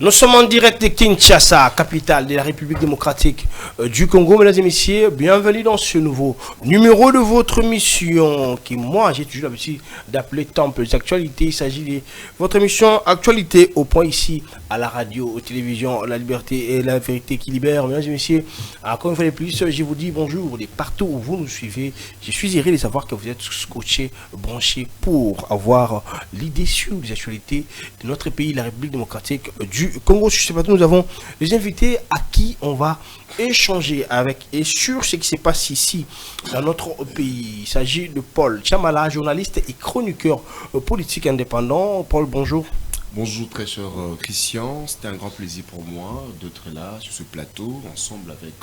Nous sommes en direct de Kinshasa, capitale de la République démocratique du Congo. Mesdames et messieurs, bienvenue dans ce nouveau numéro de votre émission qui, moi, j'ai toujours l'habitude d'appeler Temple d'actualité. Il s'agit de votre émission Actualité au point ici à la radio, aux télévisions, la liberté et la vérité qui libère. Mesdames et messieurs, encore une fois de plus, je vous dis bonjour de partout où vous nous suivez. Je suis heureux de savoir que vous êtes scotchés, branchés pour avoir l'idée sur les actualités de notre pays, la République démocratique du Congo. Je sais pas, nous avons des invités à qui on va échanger avec et sur ce qui se passe ici dans notre pays. Il s'agit de Paul Chamala, journaliste et chroniqueur politique indépendant. Paul, bonjour. Bonjour très cher Christian, c'était un grand plaisir pour moi d'être là sur ce plateau ensemble avec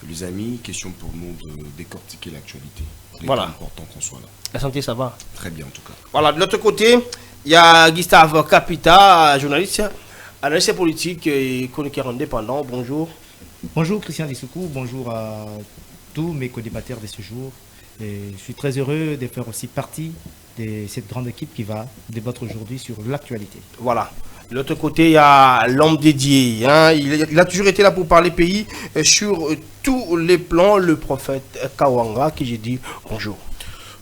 les amis. Question pour nous de décortiquer l'actualité. Voilà. C'est important qu'on soit là. La santé, ça va? Très bien en tout cas. Voilà, de l'autre côté, il y a Gustave Capita, journaliste, analyste politique et chroniqueur indépendant. Bonjour. Bonjour Christian Lissoukou, bonjour à tous mes co-débatteurs de ce jour. Et je suis très heureux de faire aussi partie de cette grande équipe qui va débattre aujourd'hui sur l'actualité. Voilà. De l'autre côté, il y a l'homme dédié. Hein. Il a toujours été là pour parler pays sur tous les plans. Le prophète Kawanga, qui j'ai dit bonjour.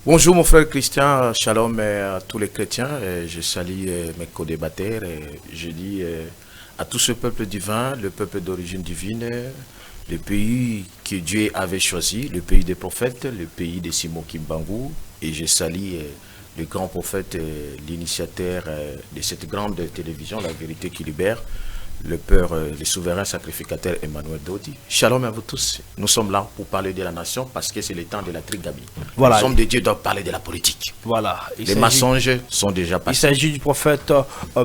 Bonjour mon frère Christian, shalom à tous les chrétiens. Je salue mes co-débatteurs. Je dis à tout ce peuple divin, le peuple d'origine divine, le pays que Dieu avait choisi, le pays des prophètes, le pays de Simon Kimbangu. Et je salue le grand prophète, l'initiateur de cette grande télévision, La Vérité qui libère, le Père, le souverain sacrificateur Emmanuel Dodi. Shalom à vous tous. Nous sommes là pour parler de la nation parce que c'est le temps de la trigamie. Voilà. Nous sommes des dieux doivent parler de la politique. Voilà. Les mensonges sont déjà Il passés. s'agit du prophète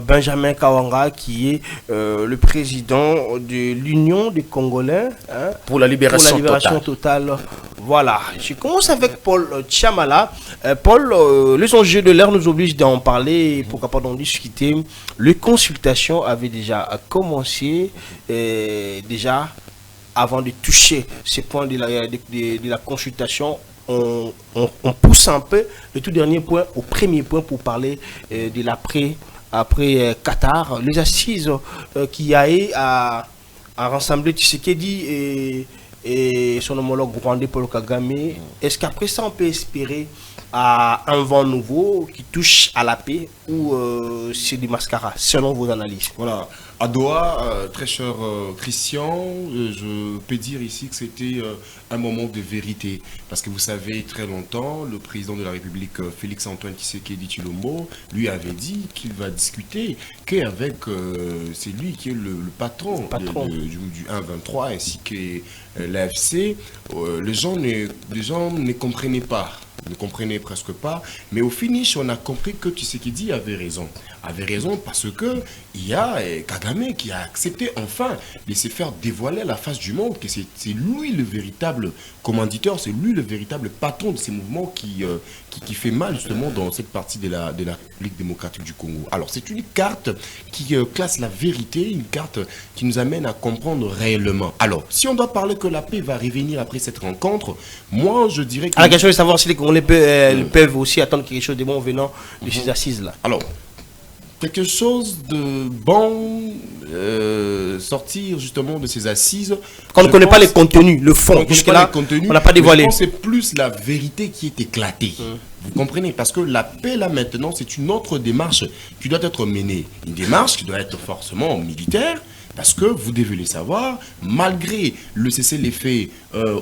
Benjamin Kawanga qui est le président de l'Union des Congolais hein, Pour la libération, totale. Voilà. Je commence avec Paul Chamala. Paul, les enjeux de l'ère nous obligent d'en parler. Pourquoi pas d'en discuter. Les consultations avaient déjà commencé déjà avant de toucher ces points de la consultation. On pousse un peu le tout dernier point au premier point pour parler de l'après après Qatar, les assises qui a eu à rassembler Tshisekedi et son homologue rwandais Paul Kagame. Est-ce qu'après ça on peut espérer à un vent nouveau qui touche à la paix ou c'est du mascara selon vos analyses? Voilà. À Doha, très cher Christian, je peux dire ici que c'était un moment de vérité. Parce que vous savez, très longtemps, le président de la République, Félix-Antoine Tshisekedi Tshilombo, lui avait dit qu'il va discuter qu'avec, c'est lui qui est le patron, du 1-23 ainsi que l'AFC. Les gens ne comprenaient pas. Ne comprenaient presque pas, mais au finish, on a compris que Tshisekedi avait raison. Avait raison parce que il y a Kagame qui a accepté enfin de se faire dévoiler à la face du monde que c'est lui le véritable commanditeur, c'est lui le véritable patron de ces mouvements qui fait mal justement dans cette partie de la République démocratique du Congo. Alors c'est une carte qui classe la vérité, une carte qui nous amène à comprendre réellement. Alors si on doit parler que la paix va revenir après cette rencontre, moi je dirais que... La question est de savoir si les Congolais peuvent aussi attendre quelque chose de bon venant de ces assises-là. Alors, quelque chose de bon sortir justement de ces assises. Quand on ne connaît pas les contenus, le fond, jusque-là, on n'a pas dévoilé. C'est plus la vérité qui est éclatée. Vous comprenez? Parce que la paix, là, maintenant, c'est une autre démarche qui doit être menée. Une démarche qui doit être forcément militaire. Parce que vous devez le savoir, malgré le cessez-les-feux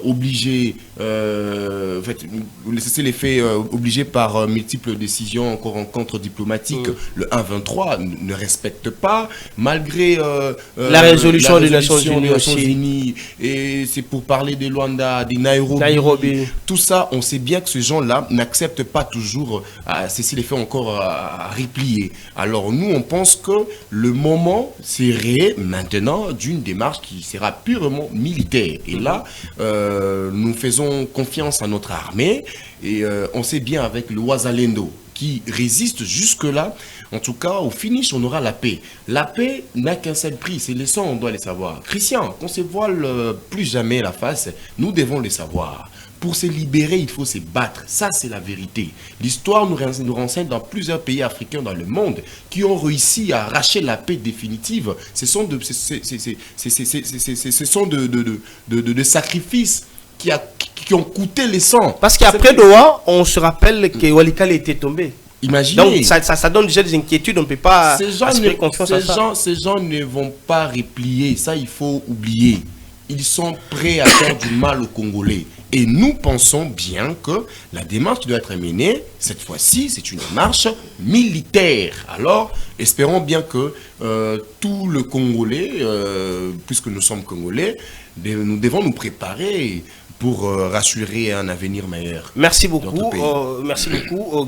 obligé, le cessez-les-feux obligé par multiples décisions, encore rencontres diplomatiques, le 1-23 ne respecte pas, malgré la résolution des Nations Unies, et c'est pour parler de Luanda, de Nairobi. Tout ça, on sait bien que ces gens-là n'acceptent pas toujours cessez-les-feux encore à replier. Alors nous, on pense que le moment serait maintenant d'une démarche qui sera purement militaire. Et là, nous faisons confiance à notre armée et on sait bien avec le Ouazalendo qui résiste jusque-là. En tout cas, au finish, on aura la paix. La paix n'a qu'un seul prix, c'est les sangs, on doit les savoir. Christian, qu'on se voile plus jamais la face, nous devons les savoir. Pour se libérer, il faut se battre. Ça, c'est la vérité. L'histoire nous renseigne dans plusieurs pays africains dans le monde qui ont réussi à arracher la paix définitive. Ce sont de sacrifices qui ont coûté les sangs. Parce qu'après Doha, on se rappelle que Walikale était tombé. Imaginez. Donc ça donne déjà des inquiétudes, on ne peut pas aspirer confiance à ça. Ces gens ne vont pas replier, ça il faut oublier. Ils sont prêts à faire du mal aux Congolais. Et nous pensons bien que la démarche qui doit être menée, cette fois-ci, c'est une démarche militaire. Alors, espérons bien que tout le Congolais, puisque nous sommes Congolais, nous devons nous préparer pour rassurer un avenir meilleur. Merci beaucoup,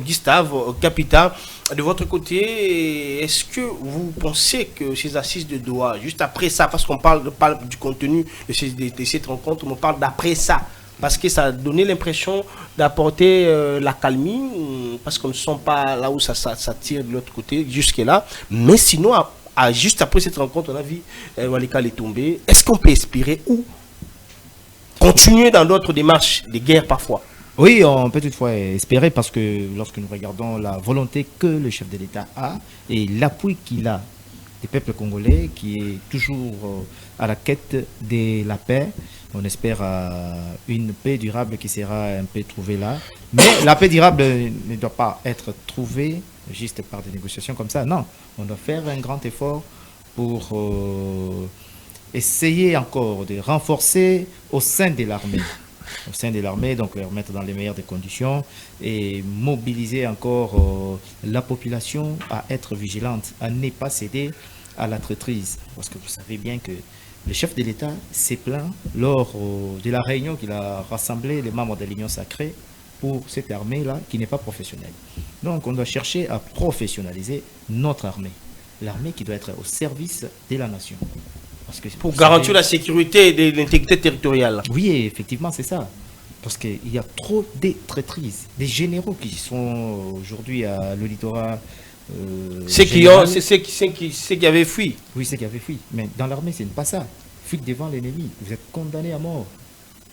Gustave Kapita. De votre côté, est-ce que vous pensez que ces assises de Doha, juste après ça, parce qu'on parle du contenu de cette rencontre, on parle d'après ça, parce que ça a donné l'impression d'apporter la calmie, parce qu'on ne sent pas là où ça tire de l'autre côté, jusque-là, mais sinon, juste après cette rencontre, on a vu Walikale est tombé. Est-ce qu'on peut espérer ou continuer dans d'autres démarches de guerre parfois? Oui, on peut toutefois espérer parce que lorsque nous regardons la volonté que le chef de l'État a et l'appui qu'il a des peuples congolais qui est toujours à la quête de la paix, on espère une paix durable qui sera un peu trouvée là. Mais la paix durable ne doit pas être trouvée juste par des négociations comme ça. Non, on doit faire un grand effort pour essayer encore de renforcer au sein de l'armée. Au sein de l'armée, donc les remettre dans les meilleures des conditions et mobiliser encore la population à être vigilante, à ne pas céder à la traîtrise. Parce que vous savez bien que le chef de l'État s'est plaint lors de la réunion qu'il a rassemblé les membres de l'Union sacrée pour cette armée-là qui n'est pas professionnelle. Donc on doit chercher à professionnaliser notre armée. L'armée qui doit être au service de la nation. Parce que, pour garantir la sécurité et l'intégrité territoriale. Oui, effectivement, c'est ça. Parce qu'il y a trop de traîtrises. Des généraux qui sont aujourd'hui à l'auditoire. Ceux qui avaient fui. Oui, ceux qui avaient fui. Mais dans l'armée, ce n'est pas ça. Fuite devant l'ennemi. Vous êtes condamné à mort.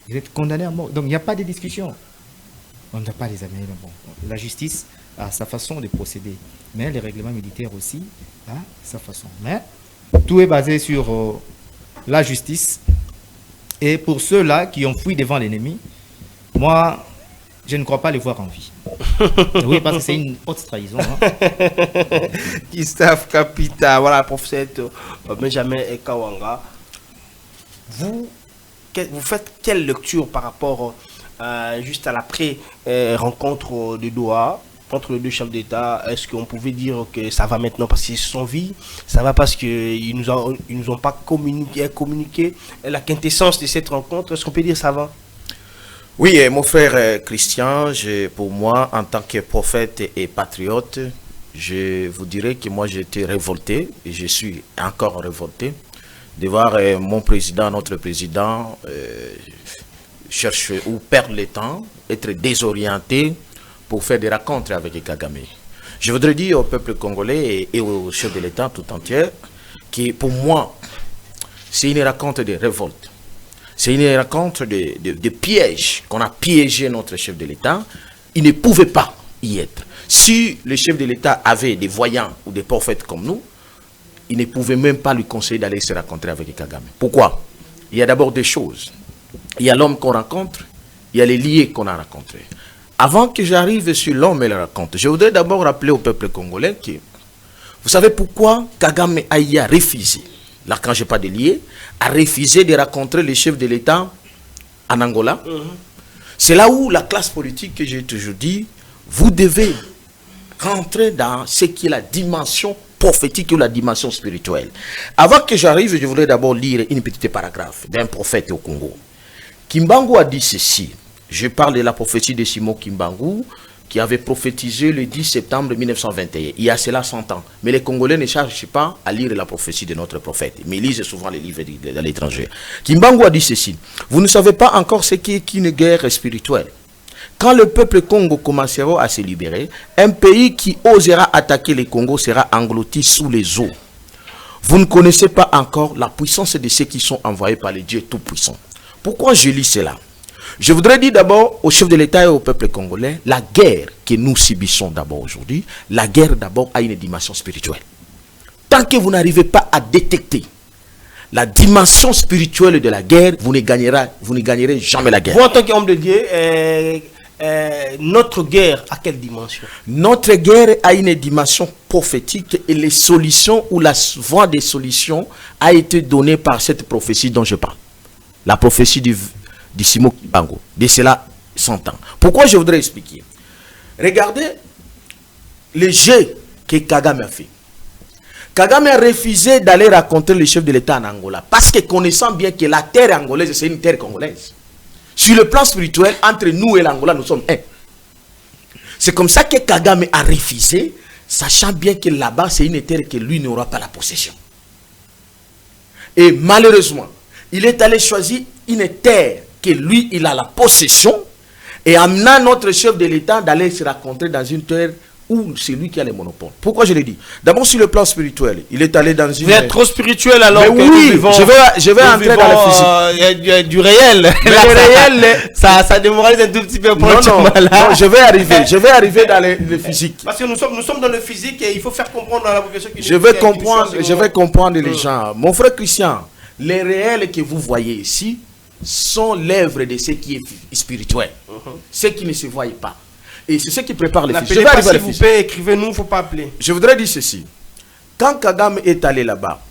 Vous êtes condamné à mort. Donc, il n'y a pas de discussion. On ne doit pas les amener. Bon, la justice a sa façon de procéder. Mais les règlements militaires aussi a sa façon. Mais tout est basé sur la justice. Et pour ceux-là qui ont fui devant l'ennemi, moi, je ne crois pas les voir en vie. Oui, parce que c'est une haute trahison. Hein. Gustave Kapita, voilà, professeur Benjamin Kawanga. Vous faites quelle lecture par rapport juste à l'après-rencontre de Doha entre les deux chefs d'État? Est-ce qu'on pouvait dire que ça va maintenant parce qu'ils sont vie? Ça va parce qu'ils nous ont pas communiqué la quintessence de cette rencontre? Est-ce qu'on peut dire ça va? Oui, mon frère Christian, pour moi, en tant que prophète et patriote, je vous dirais que moi j'étais révolté, et je suis encore révolté, de voir mon président, notre président, chercher ou perdre le temps, être désorienté pour faire des rencontres avec Kagame. Je voudrais dire au peuple congolais et au chef de l'État tout entier que pour moi, c'est une rencontre de révolte. C'est une rencontre de pièges qu'on a piégé notre chef de l'État. Il ne pouvait pas y être. Si le chef de l'État avait des voyants ou des prophètes comme nous, il ne pouvait même pas lui conseiller d'aller se rencontrer avec Kagame. Pourquoi? Il y a d'abord des choses. Il y a l'homme qu'on rencontre, il y a les liés qu'on a rencontrés. Avant que j'arrive sur l'homme et la rencontre, je voudrais d'abord rappeler au peuple congolais que vous savez pourquoi Kagame a refusé, là quand je n'ai pas de liés, a refusé de rencontrer le chef de l'État en Angola. C'est là où la classe politique, que j'ai toujours dit, vous devez rentrer dans ce qui est la dimension prophétique ou la dimension spirituelle. Avant que j'arrive, je voudrais d'abord lire une petite paragraphe d'un prophète au Congo. Kimbangu a dit ceci. Je parle de la prophétie de Simon Kimbangu, qui avait prophétisé le 10 septembre 1921. Il y a cela 100 ans. Mais les Congolais ne cherchent pas à lire la prophétie de notre prophète. Mais ils lisent souvent les livres de l'étranger. Kimbangu a dit ceci. Vous ne savez pas encore ce qu'est une guerre spirituelle. Quand le peuple Congo commencera à se libérer, un pays qui osera attaquer les Congo sera englouti sous les eaux. Vous ne connaissez pas encore la puissance de ceux qui sont envoyés par les dieux tout-puissants. Pourquoi je lis cela? Je voudrais dire d'abord au chef de l'État et au peuple congolais, la guerre que nous subissons d'abord aujourd'hui, la guerre d'abord a une dimension spirituelle. Tant que vous n'arrivez pas à détecter la dimension spirituelle de la guerre, vous ne gagnerez jamais la guerre. Vous, en tant qu'homme de Dieu, notre guerre à quelle dimension? Notre guerre a une dimension prophétique et les solutions ou la voie des solutions a été donnée par cette prophétie dont je parle. La prophétie du Simon Kimbangu, de cela 100 ans. Pourquoi je voudrais expliquer? Regardez le jeu que Kagame a fait. Kagame a refusé d'aller rencontrer le chef de l'État en Angola parce que connaissant bien que la terre angolaise, c'est une terre congolaise. Sur le plan spirituel, entre nous et l'Angola, nous sommes un. C'est comme ça que Kagame a refusé, sachant bien que là-bas, c'est une terre que lui n'aura pas la possession. Et malheureusement, il est allé choisir une terre que lui, il a la possession, et amenant notre chef de l'État d'aller se rencontrer dans une terre où c'est lui qui a les monopoles. Pourquoi je l'ai dit? D'abord sur le plan spirituel, il est allé dans une... Vous êtes trop spirituel alors mais que oui, nous vivons, je vais entrer dans le physique. Il y a du réel. Mais le réel... ça démoralise un tout petit peu pour non, je vais arriver dans le physique. Parce que nous sommes dans le physique et il faut faire comprendre à la population qui Je vais comprendre les gens. Mon frère Christian, les réels que vous voyez ici sont l'œuvre de ce qui est spirituel. Ce qui ne se voit pas. Et c'est ce qui prépare les fils. N'appelez pas s'il vous plaît, écrivez-nous, il ne faut pas appeler. Je voudrais dire ceci. Quand Kagame est allé là-bas,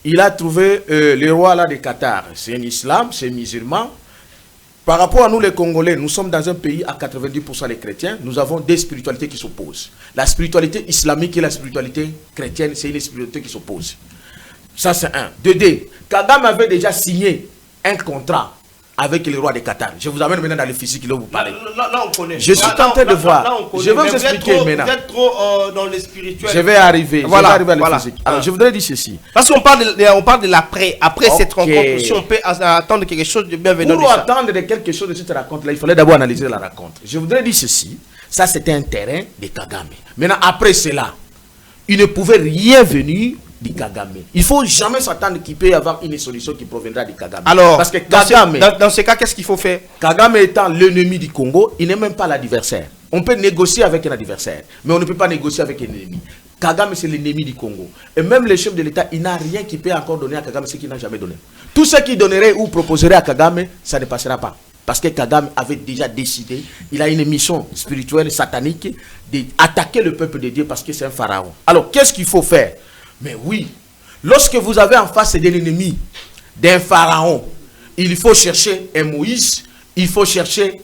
il a trouvé le roi là de Qatar. C'est un islam, c'est un musulman. Par rapport à nous les Congolais, nous sommes dans un pays à 90% les chrétiens. Nous avons des spiritualités qui s'opposent. La spiritualité islamique et la spiritualité chrétienne, c'est une spiritualité qui s'oppose. Ça c'est un. De deux, Kagame avait déjà signé un contrat avec le roi de Qatar. Je vous amène maintenant dans le physique, là où vous parlez. Là, on connaît. Je suis tenté de voir. Je vais vous expliquer maintenant. Vous êtes trop dans le spirituel. Je vais arriver. Voilà, je vais arriver à le physique. Alors, je voudrais dire ceci. Parce qu'on parle de l'après. Après cette rencontre, si on peut attendre quelque chose de bienveillant. Pour attendre de quelque chose de cette rencontre-là, il fallait d'abord analyser la rencontre. Je voudrais dire ceci. Ça, c'était un terrain de Kagame. Maintenant, après cela, il ne pouvait rien venir de Kagame. Il ne faut jamais s'attendre qu'il peut y avoir une solution qui proviendra de Kagame. Alors, parce que Kagame, dans ce cas, qu'est-ce qu'il faut faire? Kagame étant l'ennemi du Congo, il n'est même pas l'adversaire. On peut négocier avec un adversaire, mais on ne peut pas négocier avec un ennemi. Kagame, c'est l'ennemi du Congo. Et même le chef de l'État, il n'a rien qui peut encore donner à Kagame ce qu'il n'a jamais donné. Tout ce qu'il donnerait ou proposerait à Kagame, ça ne passera pas. Parce que Kagame avait déjà décidé, il a une mission spirituelle, satanique, d'attaquer le peuple de Dieu parce que c'est un pharaon. Alors, qu'est-ce qu'il faut faire? Mais oui, lorsque vous avez en face d'un ennemi, d'un pharaon, il faut chercher un Moïse, il faut chercher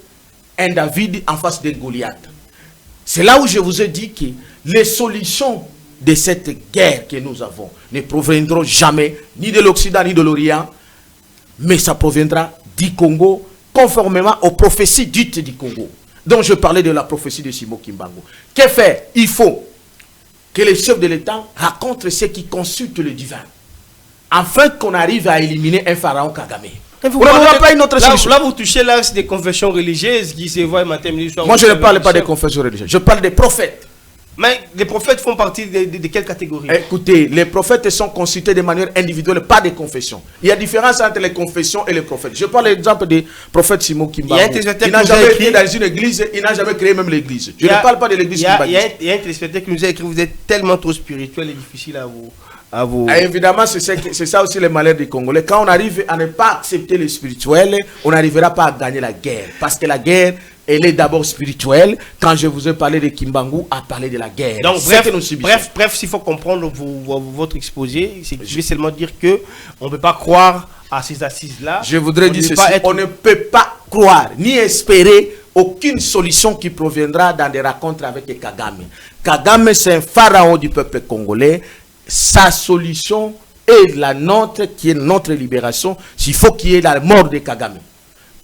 un David en face d'un Goliath. C'est là où je vous ai dit que les solutions de cette guerre que nous avons ne proviendront jamais ni de l'Occident ni de l'Orient, mais ça proviendra du Congo, conformément aux prophéties dites du Congo. Donc je parlais de la prophétie de Simon Kimbangu. Que faire? Il faut que les chefs de l'État racontent ce qui consulte le divin, afin qu'on arrive à éliminer un pharaon Kagame. On n'a pas une autre solution. Là, vous touchez l'axe des confessions religieuses qui se voient matin, midi, soir. Moi, je ne parle pas des confessions religieuses. Je parle des prophètes. Mais les prophètes font partie de quelle catégorie? Écoutez, les prophètes sont consultés de manière individuelle, pas des confessions. Il y a différence entre les confessions et les prophètes. Je parle l'exemple du prophète Simon Kimbangu. Il n'a jamais été dans une église, il n'a jamais créé même l'église. Je ne parle pas de l'église Kimbangu. Il y a un téléspectateur qui nous a écrit, vous êtes tellement trop spirituel et difficile à vous... Évidemment, c'est ça aussi le malheur des Congolais. Quand on arrive à ne pas accepter le spirituel, on n'arrivera pas à gagner la guerre. Parce que la guerre, elle est d'abord spirituelle. Quand je vous ai parlé de Kimbangu, à parler de la guerre. Donc, bref, s'il faut comprendre votre exposé, c'est que je vais seulement dire que on ne peut pas croire à ces assises-là. Je voudrais dire ceci, on ne peut pas croire, ni espérer aucune solution qui proviendra dans des rencontres avec Kagame. Kagame, c'est un pharaon du peuple congolais. Sa solution est la nôtre, qui est notre libération. S'il faut qu'il y ait la mort de Kagame.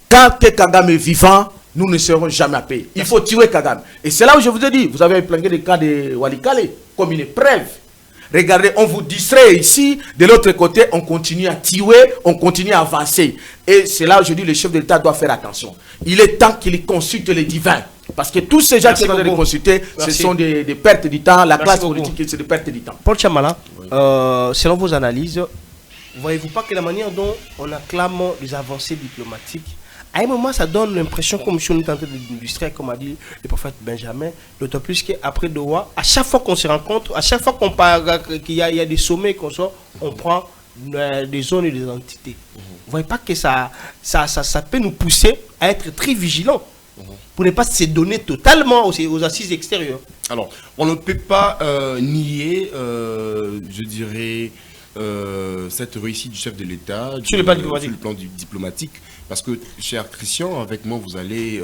Quand Kagame est vivant, nous ne serons jamais à paix. Il faut tuer Kagame. Et c'est là où je vous ai dit, vous avez planqué le cas de Walikale comme une preuve. Regardez, on vous distrait ici, de l'autre côté, on continue à tuer, on continue à avancer. Et c'est là où je dis, le chef de l'État doit faire attention. Il est temps qu'il consulte les divins. Parce que tous ces gens qui vont les consulter, ce sont des pertes du temps. La classe politique, c'est des pertes du temps. Paul Chamala, selon vos analyses, voyez-vous pas que la manière dont on acclame les avancées diplomatiques À un moment, ça donne l'impression comme si on était en train d'illustrer, comme a dit le prophète Benjamin, d'autant plus qu'après Doha, à chaque fois qu'on se rencontre, à chaque fois qu'on parle, qu'il y a des sommets qu'on sort, on prend des zones et des entités. Vous ne voyez pas que ça peut nous pousser à être très vigilants pour ne pas se donner totalement aux assises extérieures. Alors, on ne peut pas nier, je dirais, cette réussite du chef de l'État sur le plan diplomatique, parce que, cher Christian, avec moi, vous allez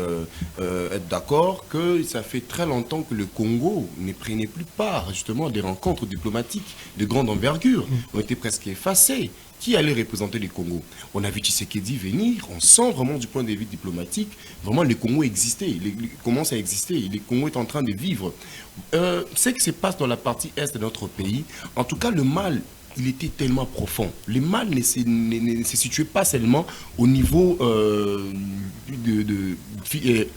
être d'accord que ça fait très longtemps que le Congo ne prenait plus part, justement, à des rencontres diplomatiques de grande envergure. On était presque effacés. Qui allait représenter le Congo? On a vu Tshisekedi venir, on sent vraiment du point de vue diplomatique, vraiment le Congo existait, il commence à exister, le Congo est en train de vivre. Ce qui se passe dans la partie est de notre pays, en tout cas le mal, il était tellement profond. Le mal ne se situait pas seulement au niveau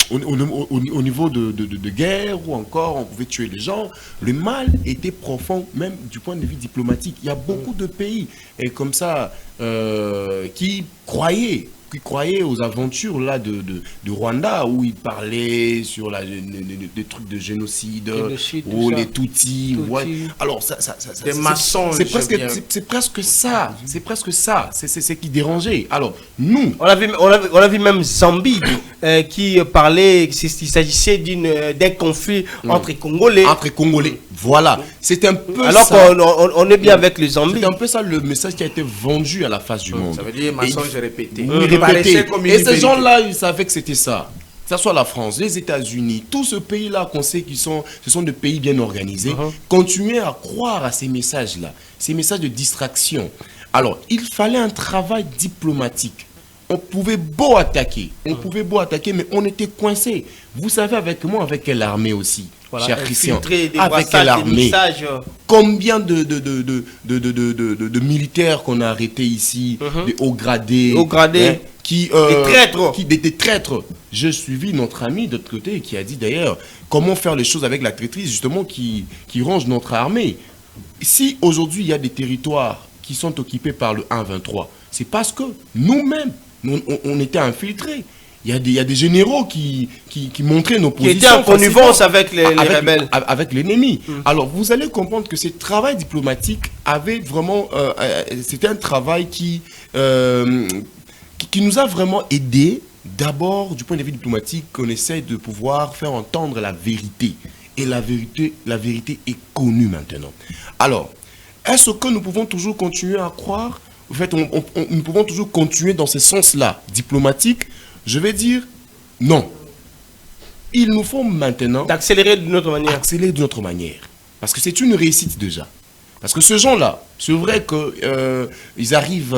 au niveau de guerre, ou encore on pouvait tuer les gens. Le mal était profond même du point de vue diplomatique. Il y a beaucoup de pays et comme ça qui croyaient aux aventures là de Rwanda, où il parlait sur des trucs de génocide ou les Tutsis. Ouais. Alors des mensonges. C'est presque ça. C'est presque ça. C'est ce qui dérangeait. Alors nous, on a vu même Zambie qui parlait qu'il s'agissait d'un conflit entre Congolais. Entre Congolais. Voilà. C'est un peu alors ça. qu'on est bien avec les Zambie. C'est un peu ça le message qui a été vendu à la face du monde. Ça veut dire mensonge répété. Et ces gens-là, ils savaient que c'était ça. Que ce soit la France, les États-Unis, tout ce pays-là qu'on sait ce sont des pays bien organisés, continuaient à croire à ces messages-là, ces messages de distraction. Alors, il fallait un travail diplomatique. On pouvait beau attaquer, mais on était coincé. Vous savez avec moi, avec quelle armée aussi, voilà, cher Christian, avec quelle armée, combien de militaires qu'on a arrêtés ici, des hauts gradés, des traîtres. J'ai suivi notre ami de l'autre côté qui a dit d'ailleurs comment faire les choses avec la traîtrise justement qui ronge notre armée. Si aujourd'hui il y a des territoires qui sont occupés par le 1-23, c'est parce que nous-mêmes, on était infiltrés. Il y a des généraux qui montraient nos positions. Qui étaient en connivence avec les rebelles. Avec l'ennemi. Alors, vous allez comprendre que ce travail diplomatique avait vraiment... c'était un travail qui nous a vraiment aidés. D'abord, du point de vue diplomatique, on essaie de pouvoir faire entendre la vérité. Et la vérité est connue maintenant. Alors, est-ce que nous pouvons toujours continuer à croire? En fait, nous pouvons toujours continuer dans ce sens-là, diplomatique. Je vais dire non. Il nous faut maintenant... d'accélérer d'une autre manière. Accélérer d'une autre manière. Parce que c'est une réussite déjà. Parce que ces gens-là, c'est vrai qu'ils arrivent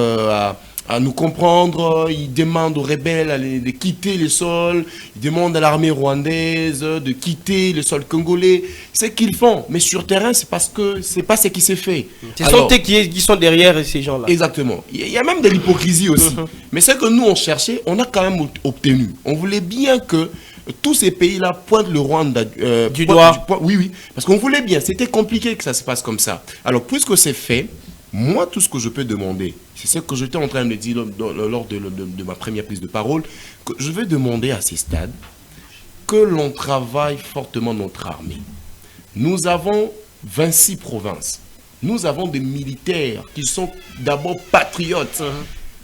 à nous comprendre, ils demandent aux rebelles de quitter le sol, ils demandent à l'armée rwandaise de quitter le sol congolais. C'est ce qu'ils font. Mais sur terrain, c'est parce que c'est pas ce qui s'est fait. Ce sont eux qui sont derrière ces gens-là. Exactement. Il y a même de l'hypocrisie aussi. Mais ce que nous, on cherchait, on a quand même obtenu. On voulait bien que tous ces pays-là pointent le Rwanda du doigt. Oui. Parce qu'on voulait bien. C'était compliqué que ça se passe comme ça. Alors, puisque c'est fait, moi, tout ce que je peux demander, c'est ce que j'étais en train de dire lors de ma première prise de parole, que je vais demander à ces stades que l'on travaille fortement notre armée. Nous avons 26 provinces. Nous avons des militaires qui sont d'abord patriotes,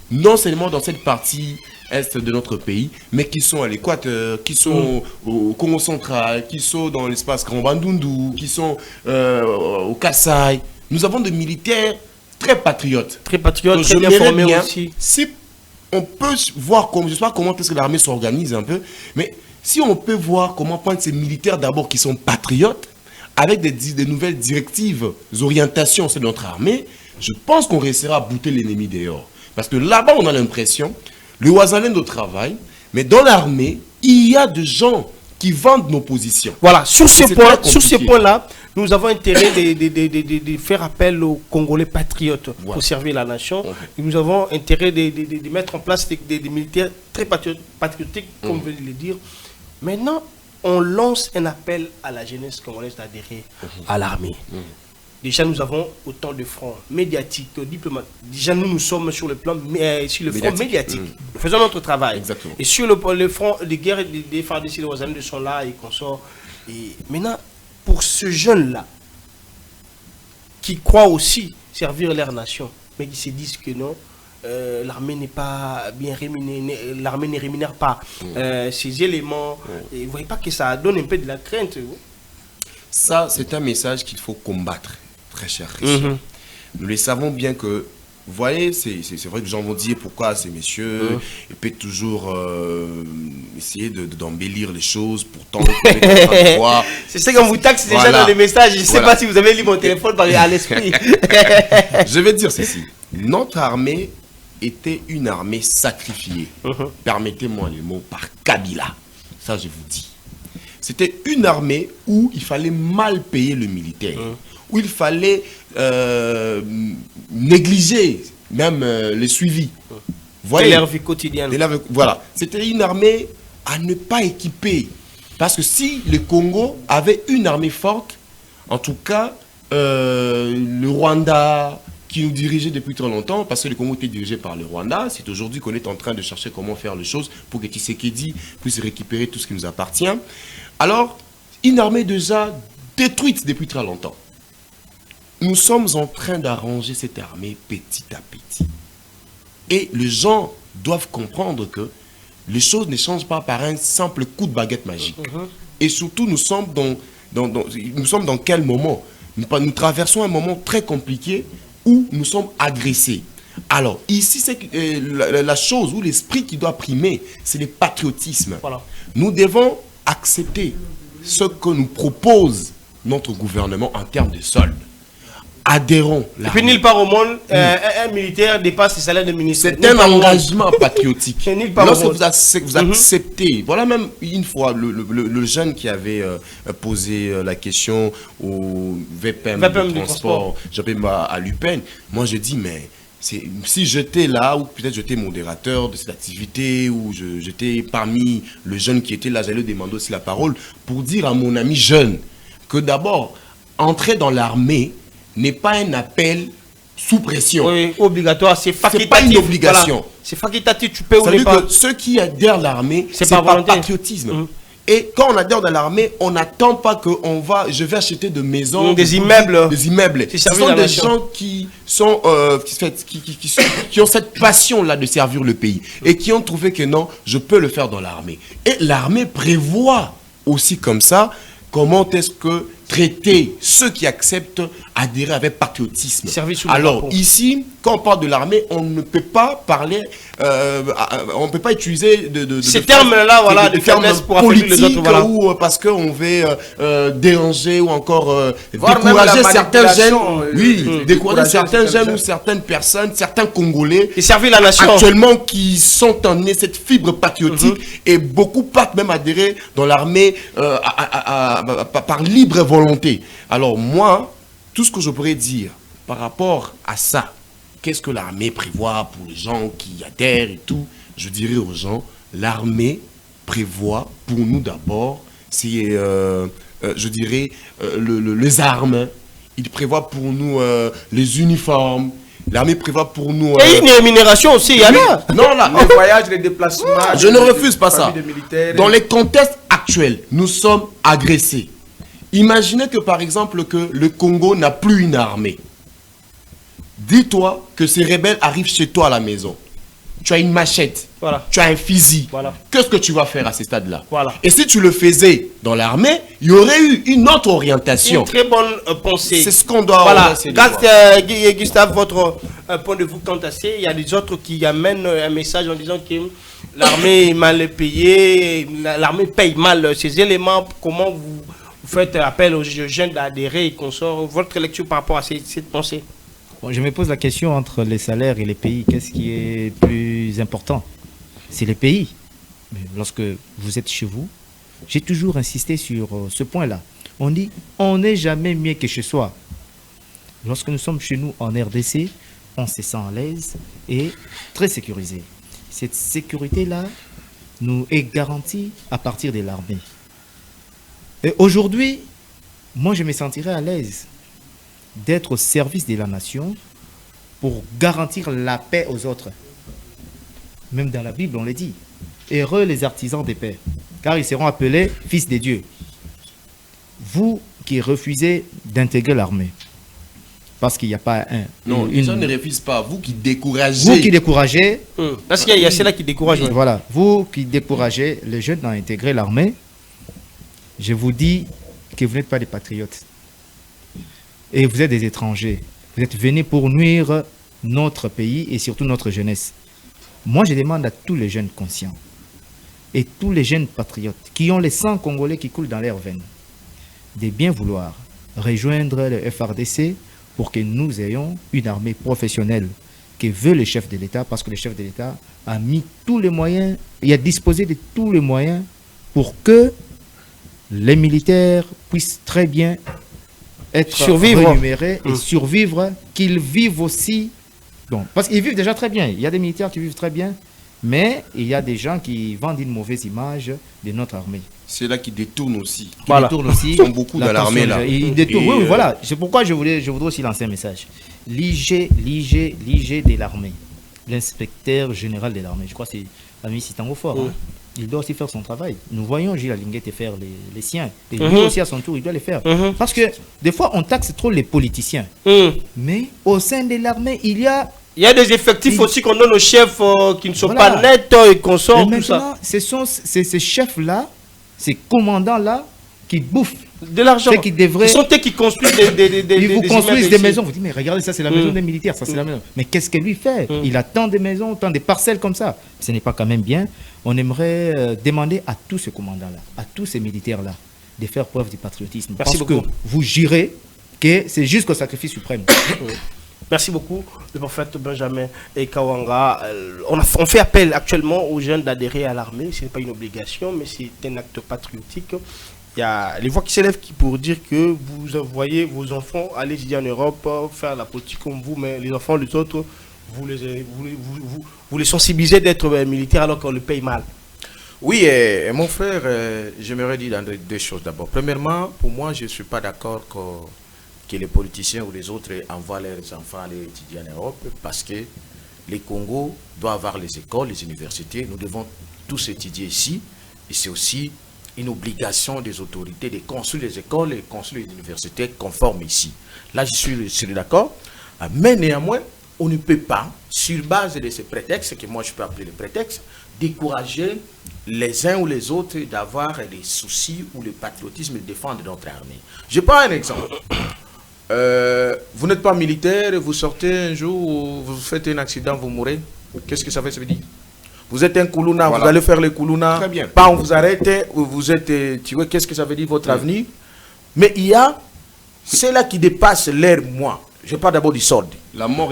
non seulement dans cette partie est de notre pays, mais qui sont à l'Équateur, qui sont au Congo central, qui sont dans l'espace Grand Bandundu, qui sont au Kasaï. Nous avons des militaires très patriotes. Très bien formés aussi. Si on peut voir, je ne sais pas comment est-ce que l'armée s'organise un peu, mais si on peut voir comment prendre ces militaires d'abord qui sont patriotes, avec des nouvelles directives, orientations sur notre armée, je pense qu'on réussira à bouter l'ennemi dehors. Parce que là-bas, on a l'impression, le Ouazalène de travail, mais dans l'armée, il y a des gens qui vendent nos positions. Voilà, sur ce point-là, nous avons intérêt de faire appel aux Congolais patriotes pour servir la nation. Et nous avons intérêt de mettre en place des militaires très patriotiques, comme vous venez de le dire. Maintenant, on lance un appel à la jeunesse congolaise d'adhérer à l'armée. déjà nous avons autant de fronts médiatiques, diplomatiques. Déjà nous sommes sur le plan, sur le front médiatique. Nous faisons notre travail. Exactement. Et sur le front de guerre, des FARDC, les Wazalem sont là et consorts. Et maintenant, pour ce jeune-là, qui croit aussi servir leur nation, mais qui se disent que non, l'armée n'est pas bien rémunérée, l'armée ne rémunère pas ces éléments. Et vous ne voyez pas que ça donne un peu de la crainte? Ça, c'est un message qu'il faut combattre, très cher Christian. Nous le savons bien que, vous voyez, c'est vrai que les gens vont dire pourquoi ces messieurs, ils peuvent toujours essayer d'embellir les choses, pourtant, c'est ça qu'on vous taxe déjà dans les messages. Je ne sais pas si vous avez lu mon téléphone à l'esprit. Je vais dire ceci. Notre armée était une armée sacrifiée, permettez-moi le mot, par Kabila. Ça, je vous dis. C'était une armée où il fallait mal payer le militaire, où il fallait négliger même les suivis. Voyez, leur vie quotidienne. Voilà. C'était une armée à ne pas équiper. Parce que si le Congo avait une armée forte, en tout cas, le Rwanda, qui nous dirigeait depuis très longtemps, parce que le Congo était dirigé par le Rwanda, c'est aujourd'hui qu'on est en train de chercher comment faire les choses pour que Tshisekedi puisse récupérer tout ce qui nous appartient. Alors, une armée déjà détruite depuis très longtemps. Nous sommes en train d'arranger cette armée petit à petit. Et les gens doivent comprendre que les choses ne changent pas par un simple coup de baguette magique. Et surtout, nous sommes dans quel moment? Nous traversons un moment très compliqué où nous sommes agressés. Alors, ici, c'est la chose où l'esprit qui doit primer, c'est le patriotisme. Voilà. Nous devons accepter ce que nous propose notre gouvernement en termes de solde. Adhérons. Et puis, nulle part au monde, un militaire dépasse le salaire de ministre. C'est un engagement patriotique. Lorsque vous acceptez, voilà même une fois le jeune qui avait posé la question au VPM de transport, à l'UPEN, moi je dis, mais si j'étais là, ou peut-être j'étais modérateur de cette activité, ou j'étais parmi les jeunes qui étaient là, j'allais demander aussi la parole pour dire à mon ami jeune que d'abord, entrer dans l'armée n'est pas un appel sous pression. Oui, obligatoire, c'est facultatif. C'est pas une obligation. Voilà. C'est facultatif, tu peux ou ne pas. Que ceux qui adhèrent à l'armée, c'est pas patriotisme. Et quand on adhère à l'armée, on n'attend pas que je vais acheter des maisons, des immeubles. Des immeubles. Ce sont des gens qui ont cette passion-là de servir le pays et qui ont trouvé que non, je peux le faire dans l'armée. Et l'armée prévoit aussi comme ça comment est-ce que traiter ceux qui acceptent adhérer avec patriotisme. Alors ici, quand on parle de l'armée, on ne peut pas parler, on ne peut pas utiliser ces termes-là, voilà, de faiblesse pour affaiblir les autres, voilà. Ou parce qu'on veut déranger ou encore décourager certains jeunes, décourager certains jeunes ou certaines personnes, certains Congolais et servir la nation actuellement qui sont en cette fibre patriotique et beaucoup partent même adhérer dans l'armée par libre volonté. Alors moi, tout ce que je pourrais dire par rapport à ça, qu'est-ce que l'armée prévoit pour les gens qui adhèrent et tout, je dirais aux gens, l'armée prévoit pour nous d'abord, c'est, je dirais, les armes, il prévoit pour nous les uniformes, l'armée prévoit pour nous... Et une rémunération aussi, il y en a. Non, là, les voyages, les déplacements... Je ne refuse pas ça. Dans les contextes actuels, nous sommes agressés. Imaginez que par exemple que le Congo n'a plus une armée. Dis-toi que ces rebelles arrivent chez toi à la maison. Tu as une machette, voilà. Tu as un fusil. Voilà. Qu'est-ce que tu vas faire à ce stade-là? Voilà. Et si tu le faisais dans l'armée, il y aurait eu une autre orientation. Une très bonne pensée. C'est ce qu'on doit... Voilà. Gustave, votre point de vue quant à ça, il y a des autres qui amènent un message en disant que l'armée est mal payée, l'armée paye mal ces éléments. Comment vous faites appel aux jeunes d'adhérer et qu'on sort votre lecture par rapport à cette pensée? Bon, je me pose la question entre les salaires et les pays. Qu'est-ce qui est plus important? C'est les pays. Mais lorsque vous êtes chez vous, j'ai toujours insisté sur ce point-là. On dit, on n'est jamais mieux que chez soi. Lorsque nous sommes chez nous en RDC, on se sent à l'aise et très sécurisé. Cette sécurité-là nous est garantie à partir de l'armée. Et aujourd'hui, moi je me sentirais à l'aise d'être au service de la nation pour garantir la paix aux autres. Même dans la Bible, on le dit. Heureux les artisans de paix, car ils seront appelés fils de Dieu. Vous qui refusez d'intégrer l'armée, parce qu'il n'y a pas un... Non, les gens ne refusent pas. Vous qui découragez. Vous qui découragez... Parce qu'il y a ceux-là qui découragent. Voilà, vous qui découragez les jeunes à intégrer l'armée, je vous dis que vous n'êtes pas des patriotes. Et vous êtes des étrangers. Vous êtes venus pour nuire notre pays et surtout notre jeunesse. Moi, je demande à tous les jeunes conscients et tous les jeunes patriotes qui ont les sang congolais qui coulent dans leurs veines de bien vouloir rejoindre le FRDC pour que nous ayons une armée professionnelle que veut le chef de l'État, parce que le chef de l'État a mis tous les moyens, il a disposé de tous les moyens pour que les militaires puissent très bien être rémunérés et survivre, qu'ils vivent aussi. Bon, parce qu'ils vivent déjà très bien. Il y a des militaires qui vivent très bien, mais il y a des gens qui vendent une mauvaise image de notre armée. C'est là qui détourne aussi. Ils sont beaucoup dans l'armée là. Ils détournent. Oui, voilà. C'est pourquoi je voudrais aussi lancer un message. L'IG de l'armée, l'inspecteur général de l'armée, je crois que c'est l'ami Sitango Fort. Hein. Il doit aussi faire son travail. Nous voyons Gilles Alinguette faire les siens. Et lui aussi, à son tour, il doit les faire. Parce que des fois, on taxe trop les politiciens. Mais au sein de l'armée, il y a des effectifs aussi qu'on donne aux chefs qui ne sont pas nets et qu'on sort, tout ça. Ce sont ces chefs-là, ces commandants-là, qui bouffent de l'argent. Ils sont eux qui construisent ils vous construisent des maisons. Vous dites, mais regardez, ça c'est la maison des militaires, ça c'est la maison. Mais qu'est-ce qu'elle lui fait? Il a tant de maisons, tant de parcelles comme ça. Ce n'est pas quand même bien. On aimerait demander à tous ces commandants-là, à tous ces militaires-là, de faire preuve du patriotisme. Merci beaucoup. Que vous jurez que c'est jusqu'au sacrifice suprême. Merci beaucoup, le prophète Benjamin et Kawanga. On fait appel actuellement aux jeunes d'adhérer à l'armée. Ce n'est pas une obligation, mais c'est un acte patriotique. Il y a les voix qui s'élèvent pour dire que vous envoyez vos enfants aller étudier en Europe, faire la politique comme vous, mais les enfants, les autres, vous les sensibilisez d'être militaires alors qu'on le paye mal. Oui, mon frère, j'aimerais dire deux choses d'abord. Premièrement, pour moi, je ne suis pas d'accord que les politiciens ou les autres envoient leurs enfants aller étudier en Europe, parce que les Congo doivent avoir les écoles, les universités. Nous devons tous étudier ici, et c'est aussi une obligation des autorités de construire les écoles et construire les universités conformes ici. Là, je suis d'accord. Mais néanmoins, on ne peut pas, sur base de ces prétextes, que moi je peux appeler les prétextes, décourager les uns ou les autres d'avoir des soucis ou le patriotisme de défendre notre armée. Je prends un exemple. Vous n'êtes pas militaire, vous sortez un jour, vous faites un accident, vous mourrez. Qu'est-ce que ça veut dire? Vous êtes un Koulouna, voilà. Vous allez faire le Koulouna. Très bien. Pas on vous arrête, vous êtes tué. Qu'est-ce que ça veut dire votre avenir? Mais il y a ceux-là qui dépassent leur moi. Je parle d'abord du sort.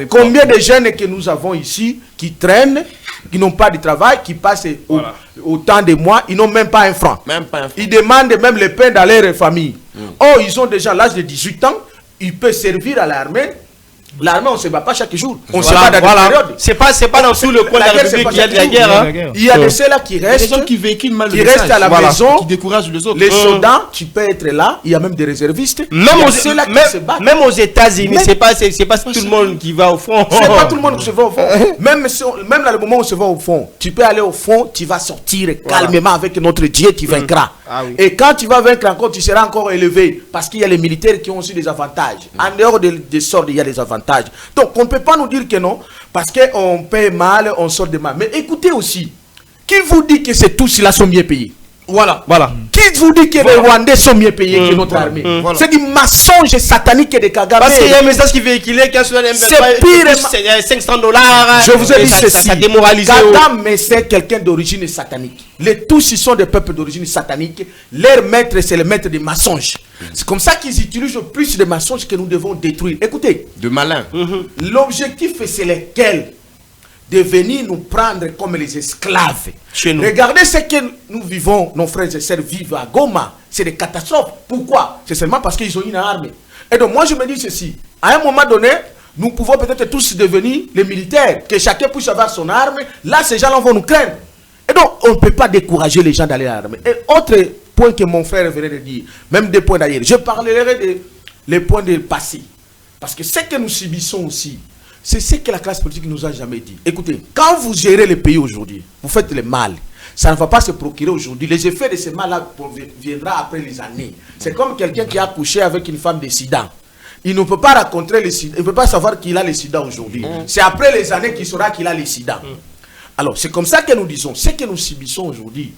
Combien de jeunes que nous avons ici qui traînent, qui n'ont pas de travail, qui passent autant de mois, ils n'ont même pas un franc. Ils demandent même le pain dans leur famille. Oh, ils ont déjà l'âge de 18 ans, ils peuvent servir à l'armée. L'armée, on ne se bat pas chaque jour. On se bat dans des périodes. C'est pas dans tout le coin de la République qu'il y a de la guerre. Il y a de ceux-là qui restent, qui véhiculent mal qui restent à la maison, qui découragent les autres. Les soldats, tu peux être là. Il y a même des réservistes. Même aux États-Unis, c'est pas tout le monde qui va au front. C'est pas tout le monde qui se va au front. Même dans le moment où on se va au front, tu peux aller au front, tu vas sortir calmement avec notre Dieu, tu vaincras. Et quand tu vas vaincre encore, tu seras encore élevé. Parce qu'il y a les militaires qui ont aussi des avantages. En dehors des sorts, il y a des avantages. Donc on ne peut pas nous dire que non, parce qu'on paye mal, on sort de mal. Mais écoutez aussi, qui vous dit que c'est tous ceux-là sont mieux payés? Voilà. Qui vous dit que les Rwandais sont mieux payés que notre armée? C'est du mensonge satanique de Kagame. Parce qu'il y a un message qui véhiculait qu'un seul c'est pire. C'est $500. Je vous ai dit ceci. Ça démoralise. Kagame, c'est quelqu'un d'origine satanique. Les Tutsis sont des peuples d'origine satanique. Leur maître, c'est le maître des mensonges. C'est comme ça qu'ils utilisent plus de mensonges que nous devons détruire. Écoutez. De malin. L'objectif, c'est lequel? De venir nous prendre comme les esclaves. Chez nous. Regardez ce que nous vivons, nos frères et sœurs vivent à Goma. C'est des catastrophes. Pourquoi? C'est seulement parce qu'ils ont une armée. Et donc moi je me dis ceci. À un moment donné, nous pouvons peut-être tous devenir les militaires. Que chacun puisse avoir son arme. Là, ces gens-là vont nous craindre. Et donc on ne peut pas décourager les gens d'aller à l'armée. Et autre point que mon frère venait de dire, même des points d'ailleurs. Je parlerai des points du passé. Parce que ce que nous subissons aussi, c'est ce que la classe politique nous a jamais dit. Écoutez, quand vous gérez le pays aujourd'hui, vous faites le mal. Ça ne va pas se procurer aujourd'hui. Les effets de ce mal-là viendront après les années. C'est comme quelqu'un qui a couché avec une femme de sida. Il ne peut pas rencontrer le sida. Il ne peut pas savoir qu'il a le sida aujourd'hui. C'est après les années qu'il saura qu'il a le sida. Alors, c'est comme ça que nous disons. Ce que nous subissons aujourd'hui,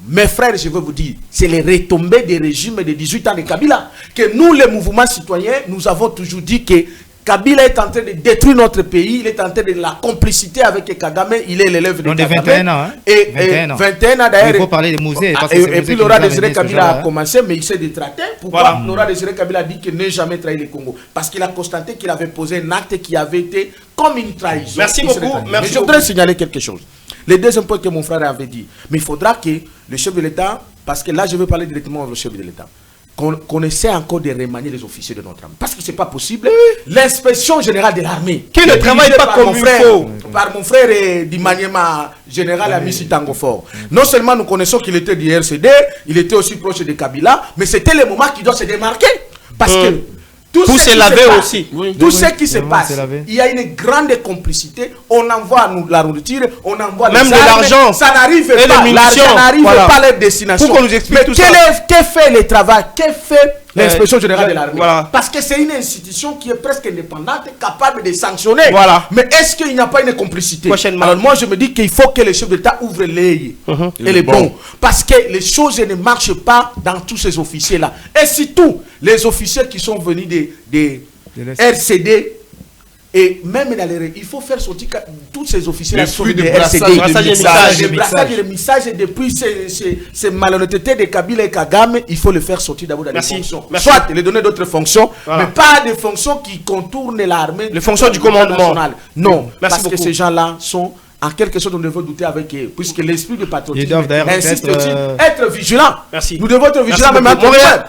mes frères, je veux vous dire, c'est les retombées des régimes de 18 ans de Kabila. Que nous, les mouvements citoyens, nous avons toujours dit que Kabila est en train de détruire notre pays, il est en train de la complicité avec Kagame, il est l'élève de Kagame. 21 ans, hein? Et 21 ans d'ailleurs. Il faut parler de Mouzé. Et puis Laurent Désiré Kabila a commencé, mais il s'est détracté. Pourquoi Laurent Désiré Kabila a dit qu'il n'a jamais trahi le Congo? Parce qu'il a constaté qu'il avait posé un acte qui avait été comme une trahison. Merci beaucoup. Mais je voudrais signaler quelque chose. Le deuxième point que mon frère avait dit, mais il faudra que le chef de l'État, parce que là je veux parler directement au chef de l'État, qu'on essaie encore de remanier les officiers de notre armée. Parce que ce n'est pas possible. L'inspection générale de l'armée, qui ne travaille pas comme il faut, par mon frère du maniement général Amissi Tangofor. Non seulement nous connaissons qu'il était du RCD, il était aussi proche de Kabila, mais c'était le moment qui doit se démarquer. Parce que tout s'est lavé aussi. Tout ce qui se passe, il y a une grande complicité. On envoie la nourriture, on envoie même de l'argent. Ça n'arrive pas. L'argent n'arrive pas à leur destination. Pour qu'on nous explique tout ça. Que fait le travail? Que fait l'inspection générale de l'armée? Parce que c'est une institution qui est presque indépendante, capable de sanctionner. Mais est-ce qu'il n'y a pas une complicité? Alors moi je me dis qu'il faut que les chefs d'État ouvrent l'œil et les bons. Parce que les choses ne marchent pas dans tous ces officiers-là. Et surtout, les officiers qui sont venus des RCD, et même dans les... Il faut faire sortir tous ces officiers qui sont des RCD. Le message depuis ces malhonnêtetés de Kabila et Kagame, il faut le faire sortir d'abord dans les fonctions. Soit les donner d'autres fonctions, mais pas des fonctions qui contournent l'armée. Les fonctions du commandement. Non, parce que ces gens-là sont... En quelque chose, nous devons douter avec eux, puisque l'esprit de patriotisme insiste être vigilant. Merci. Nous devons être vigilants même à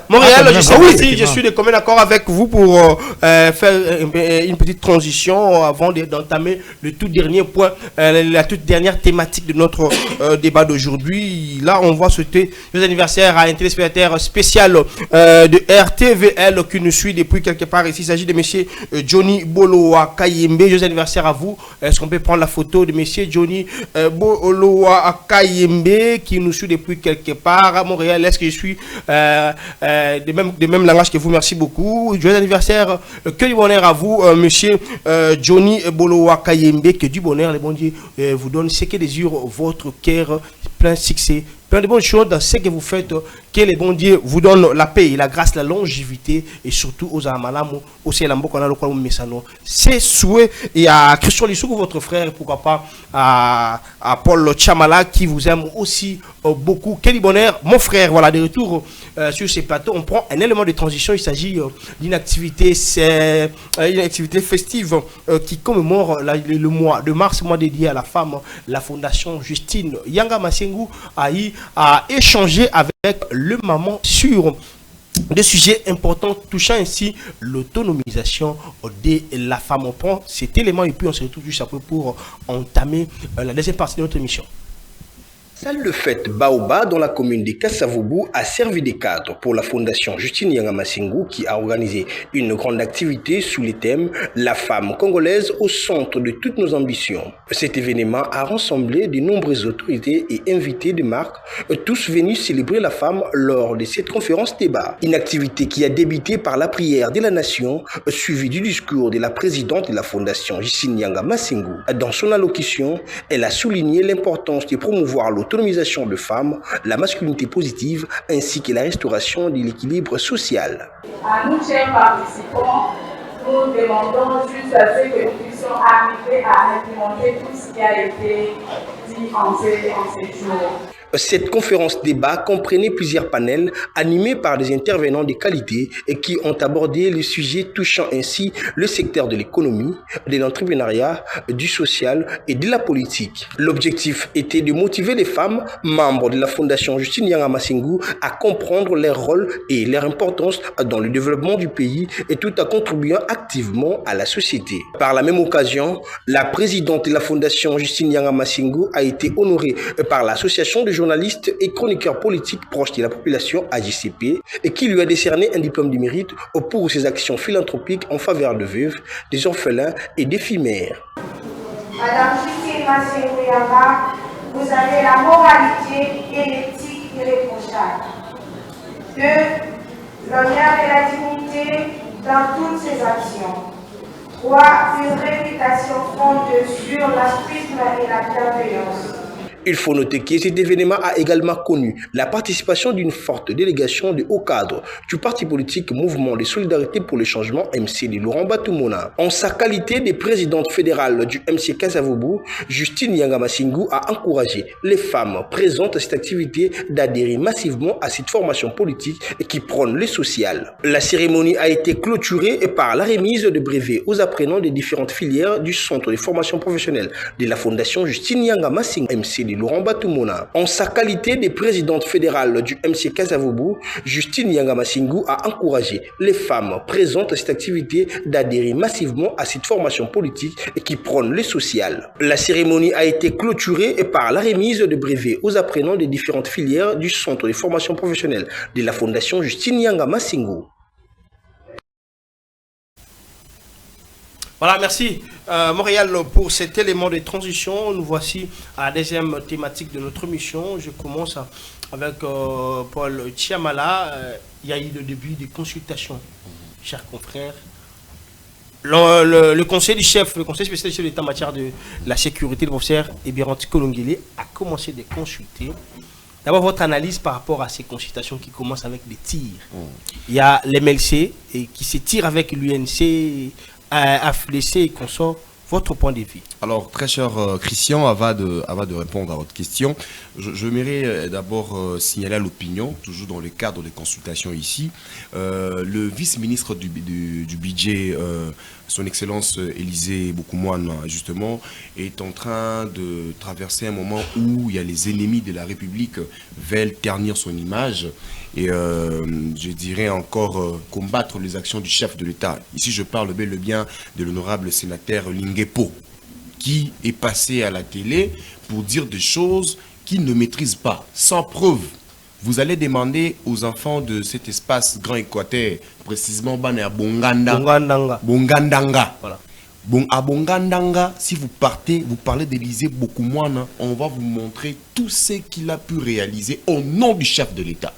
Montréal, je suis de commun accord avec vous pour faire une petite transition avant d'entamer le tout dernier point, la toute dernière thématique de notre débat d'aujourd'hui. Là, on va souhaiter les anniversaires à un téléspectateur spécial de RTVL qui nous suit depuis quelque part ici. Il s'agit de monsieur Johnny Bolowa Kayembe. Joyeux anniversaire à vous. Est-ce qu'on peut prendre la photo de monsieur Johnny Bolowa Kayembe qui nous suit depuis quelque part à Montréal? Est-ce que je suis de même langage que vous? Merci beaucoup. Joyeux anniversaire, que du bonheur à vous, monsieur Johnny Bolowa Kayembe. Que du bonheur, le bon Dieu vous donne ce que désire votre cœur, plein succès, plein de bonnes choses dans ce que vous faites, que le bon Dieu vous donne la paix, la grâce, la longévité et surtout aux Amalamu, aussi à l'Ambo, c'est souhait et à Christian Lissou, votre frère, pourquoi pas à Paul Chamala qui vous aime aussi beaucoup. Quel bonheur, mon frère, voilà, de retour sur ces plateaux. On prend un élément de transition, il s'agit d'une activité, une activité festive qui commémore le mois de mars, mois dédié à la femme. La fondation Justine Yanga Masengu a échangé avec le maman sur des sujets importants touchant ainsi l'autonomisation de la femme. On prend cet élément et puis on se retrouve juste après pour entamer la deuxième partie de notre émission. Salle de fête Baoba dans la commune de Kassavoubou a servi de cadre pour la fondation Justine Yanga Masengu qui a organisé une grande activité sous le thème « La femme congolaise au centre de toutes nos ambitions ». Cet événement a rassemblé de nombreuses autorités et invités de marque, tous venus célébrer la femme lors de cette conférence débat. Une activité qui a débuté par la prière de la nation, suivie du discours de la présidente de la fondation Justine Yanga Masengu. Dans son allocution, elle a souligné l'importance de promouvoir l'autonomisation de femmes, la masculinité positive ainsi que la restauration de l'équilibre social. À nous, chers participants, nous demandons juste à ce que nous puissions arriver à implémenter tout ce qui a été dit en ces jours. Cette conférence débat comprenait plusieurs panels animés par des intervenants de qualité et qui ont abordé les sujets touchant ainsi le secteur de l'économie, de l'entrepreneuriat, du social et de la politique. L'objectif était de motiver les femmes membres de la fondation Justine Yanga Masengu à comprendre leur rôle et leur importance dans le développement du pays et tout en contribuant activement à la société. Par la même occasion, la présidente de la fondation Justine Yanga Masengu a été honorée par l'association de journaliste et chroniqueur politique proche de la population AJCP et qui lui a décerné un diplôme de mérite pour ses actions philanthropiques en faveur de veuves, des orphelins et des filles mères. Madame Justine Massé-Ouyama, vous avez la moralité et l'éthique irréprochable. 2. L'honneur et la dignité dans toutes ses actions. 3. Une réputation fondée sur l'aspisme et la bienveillance. Il faut noter que cet événement a également connu la participation d'une forte délégation de hauts cadres du parti politique Mouvement de Solidarité pour le Changement MC de Laurent Batumona. En sa qualité de présidente fédérale du MC Kasavubu, Justine Nyanga Massingu a encouragé les femmes présentes à cette activité d'adhérer massivement à cette formation politique qui prône le social. La cérémonie a été clôturée par la remise de brevets aux apprenants des différentes filières du Centre de formation professionnelle de la Fondation Justine Nyanga Massingu MC de Laurent Batumona. En sa qualité de présidente fédérale du MC Kasavubu, Justine Nyanga Massingu a encouragé les femmes présentes à cette activité d'adhérer massivement à cette formation politique qui prône le social. La cérémonie a été clôturée par la remise de brevets aux apprenants des différentes filières du Centre de formation professionnelle de la Fondation Justine Nyanga Massingu. Voilà, merci Montréal pour cet élément de transition. Nous voici à la deuxième thématique de notre mission. Je commence avec Paul Chiamala. Il y a eu le début des consultations, chers confrères. Le conseil du chef, le conseil spécial du chef d'État en matière de la sécurité de professeur Ebiranti Kolongele a commencé de consulter. D'abord, votre analyse par rapport à ces consultations qui commencent avec des tirs. Il y a l'MLC qui se tire avec l'UNC, AFLC et consort. Votre point de vue. Alors, très cher Christian, avant de répondre à votre question, je m'irais d'abord signaler à l'opinion, toujours dans le cadre des consultations ici, le vice-ministre du budget, son Excellence Élisée Bokoumouane, justement, est en train de traverser un moment où il y a les ennemis de la République veulent ternir son image et je dirais encore combattre les actions du chef de l'État. Ici, je parle bel et bien de l'honorable sénateur Lingepo, qui est passé à la télé pour dire des choses qu'il ne maîtrise pas, sans preuve. Vous allez demander aux enfants de cet espace Grand Équateur, précisément Bongandanga. Voilà. Bon, à Bongandanga, si vous partez, vous parlez d'Élisée Bokoumouane, on va vous montrer tout ce qu'il a pu réaliser au nom du chef de l'État.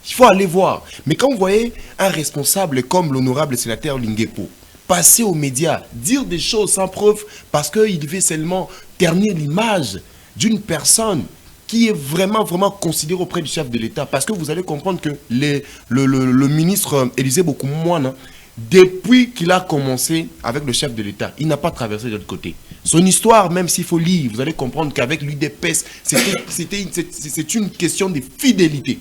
Il faut aller voir. Mais quand vous voyez un responsable comme l'honorable sénateur Lingepo passer aux médias, dire des choses sans preuve parce qu'il veut seulement ternir l'image d'une personne qui est vraiment considérée auprès du chef de l'État. Parce que vous allez comprendre que le ministre Élisée Bokoumouane, depuis qu'il a commencé avec le chef de l'État, il n'a pas traversé de l'autre côté. Son histoire, même s'il faut lire, vous allez comprendre qu'avec l'UDPS, c'est une question de fidélité.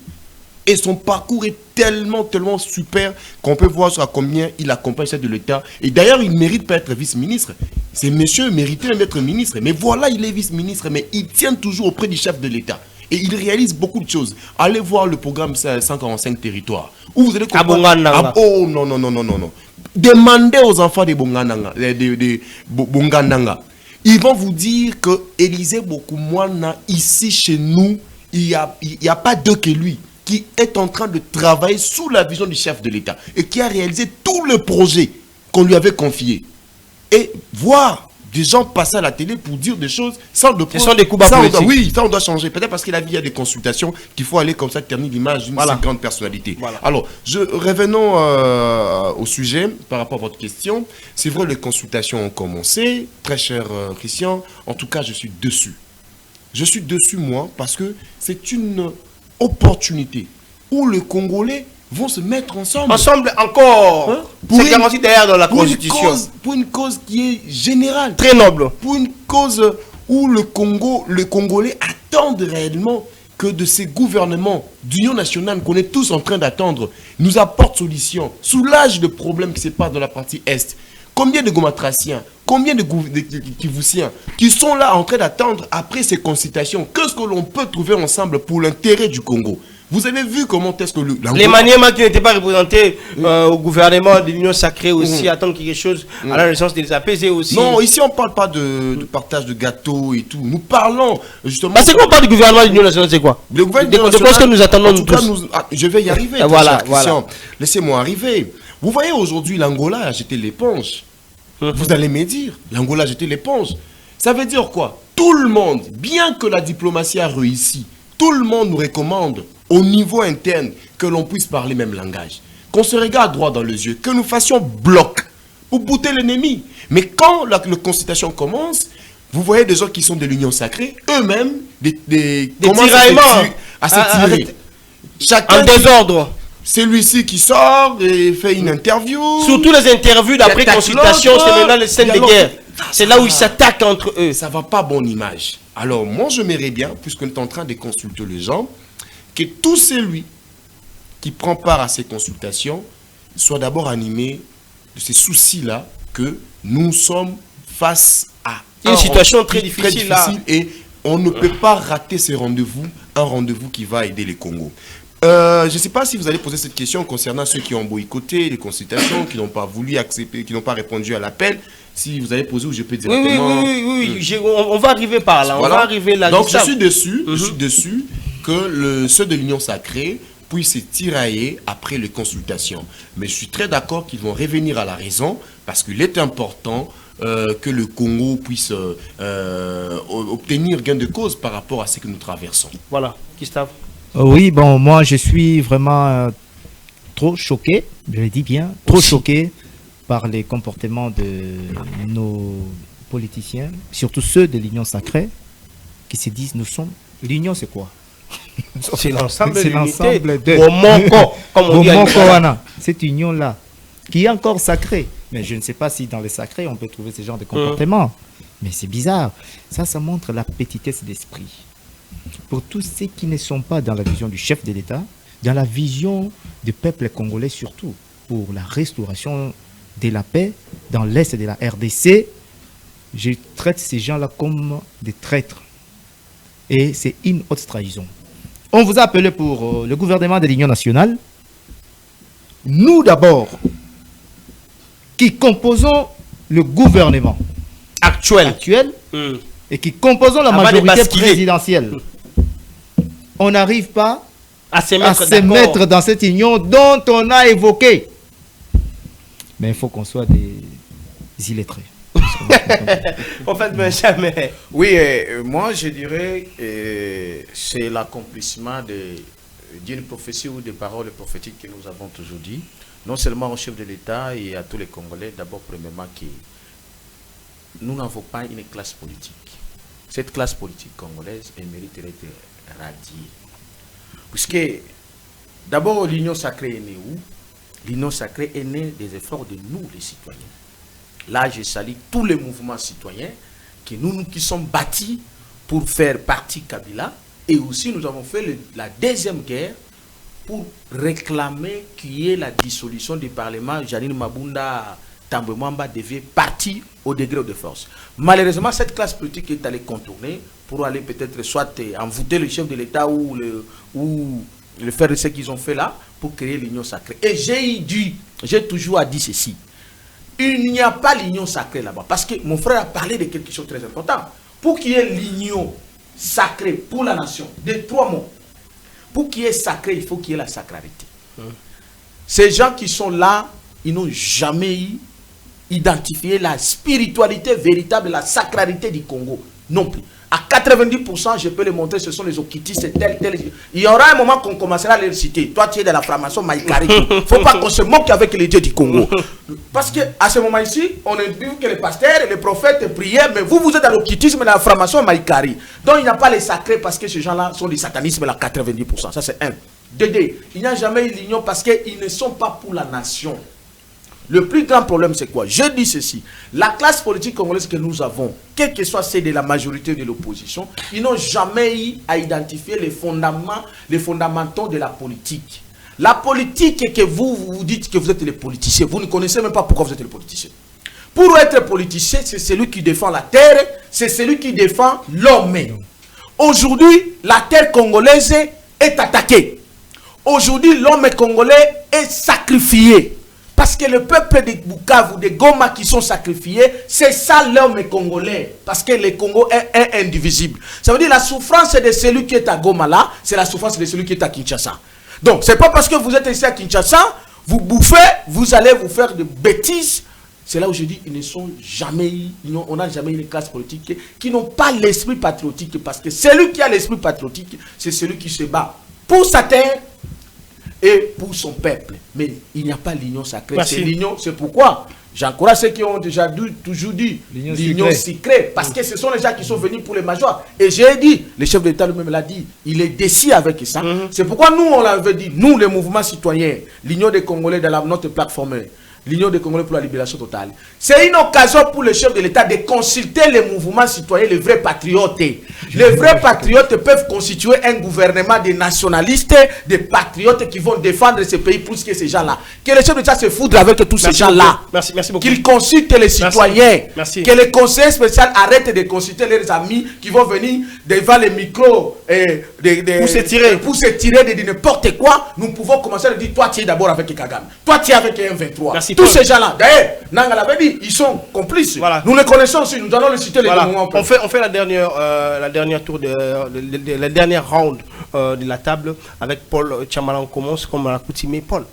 Et son parcours est tellement super qu'on peut voir à combien il accompagne le chef de l'État. Et d'ailleurs, il ne mérite pas être vice-ministre. Ces messieurs méritaient d'être ministre. Mais voilà, il est vice-ministre, mais il tient toujours auprès du chef de l'État. Et il réalise beaucoup de choses. Allez voir le programme 145 territoires. Où vous allez comprendre... Oh non. Demandez aux enfants de Bongandanga. Ils vont vous dire que Élisée Bokoumouane, ici chez nous, il n'y a pas deux que lui, qui est en train de travailler sous la vision du chef de l'État et qui a réalisé tout le projet qu'on lui avait confié. Et voir des gens passer à la télé pour dire des choses sans de preuve. Ce sont des coups bas politiques. Oui, ça on doit changer. Peut-être parce qu'il y a des consultations qu'il faut aller comme ça ternir l'image d'une si grande personnalité. Voilà. Alors, revenons au sujet par rapport à votre question. C'est vrai, les consultations ont commencé. Très cher Christian, en tout cas, je suis dessus. Je suis dessus, moi, parce que c'est une opportunité où les Congolais vont se mettre ensemble. Ensemble encore. C'est garanti derrière dans la Constitution. Pour une cause qui est générale. Très noble. Pour une cause où les Congolais attendent réellement que de ces gouvernements d'union nationale qu'on est tous en train d'attendre nous apportent solution, soulagent le problème qui se passe dans la partie Est. Combien de gomatraciens, combien de Kivusiens qui sont là en train d'attendre après ces consultations? Qu'est-ce que l'on peut trouver ensemble pour l'intérêt du Congo? Vous avez vu comment est-ce que les Maniema qui n'étaient pas représentés au gouvernement de l'Union sacrée aussi attendent quelque chose à la naissance de les apaiser aussi. Non, ici on ne parle pas de partage de gâteaux et tout. Nous parlons justement. C'est quoi on parle du gouvernement de l'Union nationale, c'est quoi? Le gouvernement de quoi est-ce que nous attendons nous tous? Je vais y arriver. Voilà. Laissez-moi arriver. Vous voyez aujourd'hui l'Angola a jeté l'éponge. Vous allez me dire, l'Angola a jeté l'éponge. Ça veut dire quoi? Tout le monde, bien que la diplomatie a réussi, tout le monde nous recommande au niveau interne que l'on puisse parler même langage. Qu'on se regarde droit dans les yeux, que nous fassions bloc pour bouter l'ennemi. Mais quand la consultation commence, vous voyez des gens qui sont de l'Union sacrée, eux-mêmes, des tiraillements à se tirer. Chacun en désordre. Celui-ci qui sort et fait une interview. Surtout les interviews d'après consultation, c'est maintenant les scènes de guerre. C'est là où ils s'attaquent entre eux. Ça ne va pas bonne image. Alors moi je m'aimerais bien, puisque nous sommes en train de consulter les gens, que tout celui qui prend part à ces consultations soit d'abord animé de ces soucis-là, que nous sommes face à une situation très difficile là. Et on ne peut pas rater ces rendez-vous, un rendez-vous qui va aider les Congos. Je ne sais pas si vous allez poser cette question concernant ceux qui ont boycotté les consultations, qui n'ont pas voulu accepter, qui n'ont pas répondu à l'appel. Si vous allez poser ou je peux directement... Oui. On va arriver par là. Voilà. On va arriver là. Donc je suis dessus que ceux de l'Union sacrée puissent se tirailler après les consultations. Mais je suis très d'accord qu'ils vont revenir à la raison parce qu'il est important que le Congo puisse obtenir gain de cause par rapport à ce que nous traversons. Voilà. Christophe. Oui, bon, moi je suis vraiment trop choqué, je le dis bien, trop choqué par les comportements de nos politiciens, surtout ceux de l'Union sacrée, qui se disent, nous sommes... L'Union c'est quoi? C'est l'ensemble de cette union-là, qui est encore sacrée. Mais je ne sais pas si dans les sacrés, on peut trouver ce genre de comportement. Mais c'est bizarre. Ça montre la petitesse d'esprit. Pour tous ceux qui ne sont pas dans la vision du chef de l'État, dans la vision du peuple congolais surtout, pour la restauration de la paix dans l'est de la RDC, je traite ces gens-là comme des traîtres. Et c'est une haute trahison. On vous a appelé pour le gouvernement de l'Union nationale. Nous d'abord, qui composons le gouvernement actuel et qui composons la majorité présidentielle, on n'arrive pas à se mettre dans cette union dont on a évoqué. Mais il faut qu'on soit des illettrés. En fait, mais jamais. Oui, moi je dirais c'est l'accomplissement d'une prophétie ou des paroles prophétiques que nous avons toujours dit, non seulement au chef de l'État et à tous les Congolais, d'abord premièrement que nous n'avons pas une classe politique. Cette classe politique congolaise mériterait d'être radiée. Puisque d'abord l'Union sacrée est née où? L'Union sacrée est née des efforts de nous les citoyens. Là, je salue tous les mouvements citoyens qui sont bâtis pour faire partie Kabila. Et aussi, nous avons fait la deuxième guerre pour réclamer qu'il y ait la dissolution du Parlement. Janine Mabunda Tambwe Mwamba devait partir au degré de force. Malheureusement, cette classe politique est allée contourner pour aller peut-être soit envoûter le chef de l'État ou le faire ce qu'ils ont fait là pour créer l'Union sacrée. Et j'ai toujours dit ceci. Il n'y a pas l'union sacrée là-bas. Parce que mon frère a parlé de quelque chose de très important. Pour qu'il y ait l'union sacrée pour la nation, de 3 mots. Pour qu'il y ait sacré, il faut qu'il y ait la sacralité. Ces gens qui sont là, ils n'ont jamais identifié la spiritualité véritable, la sacralité du Congo. Non plus. À 90%, je peux le montrer, ce sont les okitistes, tel. Il y aura un moment qu'on commencera à les citer. Toi, tu es de la franc-maçon Maïkari. Il ne faut pas qu'on se moque avec les dieux du Congo. Parce qu'à ce moment-ci, on a vu que les pasteurs et les prophètes priaient, mais vous êtes dans l'okitisme et dans la franc-maçon Maïkari. Donc, il n'y a pas les sacrés parce que ces gens-là sont du satanisme à 90%. Ça, c'est un. 2. Il n'y a jamais eu l'union parce qu'ils ne sont pas pour la nation. Le plus grand problème, c'est quoi? Je dis ceci. La classe politique congolaise que nous avons, quel que soit celle de la majorité de l'opposition, ils n'ont jamais eu à identifier les fondamentaux de la politique. La politique que vous dites que vous êtes les politiciens, vous ne connaissez même pas pourquoi vous êtes les politiciens. Pour être politicien, c'est celui qui défend la terre, c'est celui qui défend l'homme. Aujourd'hui, la terre congolaise est attaquée. Aujourd'hui, l'homme congolais est sacrifié. Parce que le peuple de Bukavu, de Goma qui sont sacrifiés, c'est ça l'homme congolais. Parce que le Congo est indivisible. Ça veut dire la souffrance de celui qui est à Goma là, c'est la souffrance de celui qui est à Kinshasa. Donc, c'est pas parce que vous êtes ici à Kinshasa, vous bouffez, vous allez vous faire de bêtises. C'est là où je dis, ils ne sont jamais, on n'a jamais eu une classe politique qui n'ont pas l'esprit patriotique. Parce que celui qui a l'esprit patriotique, c'est celui qui se bat pour sa terre et pour son peuple. Mais il n'y a pas l'union sacrée. C'est l'union, c'est pourquoi j'encourage ceux qui ont déjà toujours dit l'union sacrée. Parce que ce sont les gens qui sont venus pour les majors. Et j'ai dit, le chef de l'État lui-même l'a dit, il est décis avec ça. C'est pourquoi nous, on l'avait dit, nous, les mouvements citoyens, l'union des Congolais dans notre plateforme, l'Union des Congolais pour la libération totale. C'est une occasion pour le chef de l'État de consulter les mouvements citoyens, les vrais patriotes. Les vrais patriotes peuvent constituer un gouvernement de nationalistes, des patriotes qui vont défendre ce pays plus que ces gens-là. Que le chef de l'État se foudre avec tous ces gens-là. Merci beaucoup. Qu'ils consultent les citoyens. Merci. Que les conseillers spéciaux arrêtent de consulter leurs amis qui vont venir devant les micros pour se tirer de n'importe quoi. Nous pouvons commencer à dire, toi tu es d'abord avec Kagame. Toi tu es avec M23. Merci. Tous ces gens-là, d'ailleurs, Nanga l'avait dit, ils sont complices. Voilà. Nous les connaissons aussi, nous allons les citer les moments. On fait la dernière tour la dernière round de la table avec Paul Tchambala. On commence comme à l'accoutumée. Paul.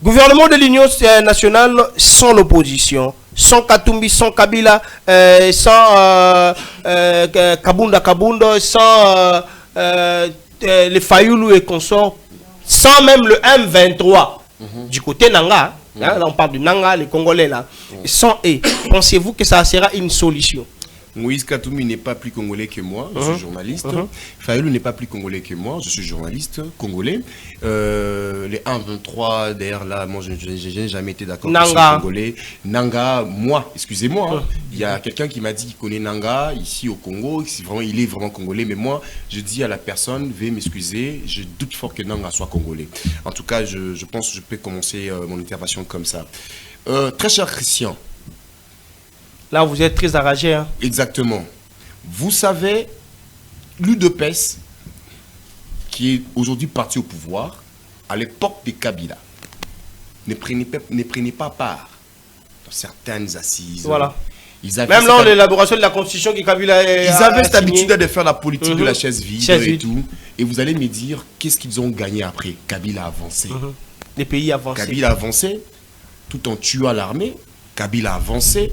Gouvernement de l'Union nationale sans l'opposition, sans Katumbi, sans Kabila, sans Kabunda, sans les Fayoulou et consorts, sans même le M23. Du côté Nanga, là on parle du Nanga, les Congolais là, sans et pensez-vous que ça sera une solution? Moïse Katumbi n'est pas plus congolais que moi, je suis journaliste. Fayoulou n'est pas plus congolais que moi, je suis journaliste congolais. Les 1-23, d'ailleurs là, moi je n'ai jamais été d'accord avec les Congolais. Nanga, moi, excusez-moi, il y a quelqu'un qui m'a dit qu'il connaît Nanga ici au Congo, il est vraiment congolais, mais moi je dis à la personne, veuillez m'excuser, je doute fort que Nanga soit congolais. En tout cas, je pense que je peux commencer mon intervention comme ça. Très cher Christian. Là, vous êtes très enragé. Hein? Exactement. Vous savez, l'UDPS, qui est aujourd'hui parti au pouvoir, à l'époque de Kabila, ne prenait pas part dans certaines assises. Voilà. Même là, l'élaboration de la constitution qui Kabila ils avaient cette habitude de faire la politique de la chaise vide et tout. Et vous allez me dire, qu'est-ce qu'ils ont gagné après? Kabila a avancé. Les pays avancés. Kabila a avancé, tout en tuant l'armée. Kabila a avancé.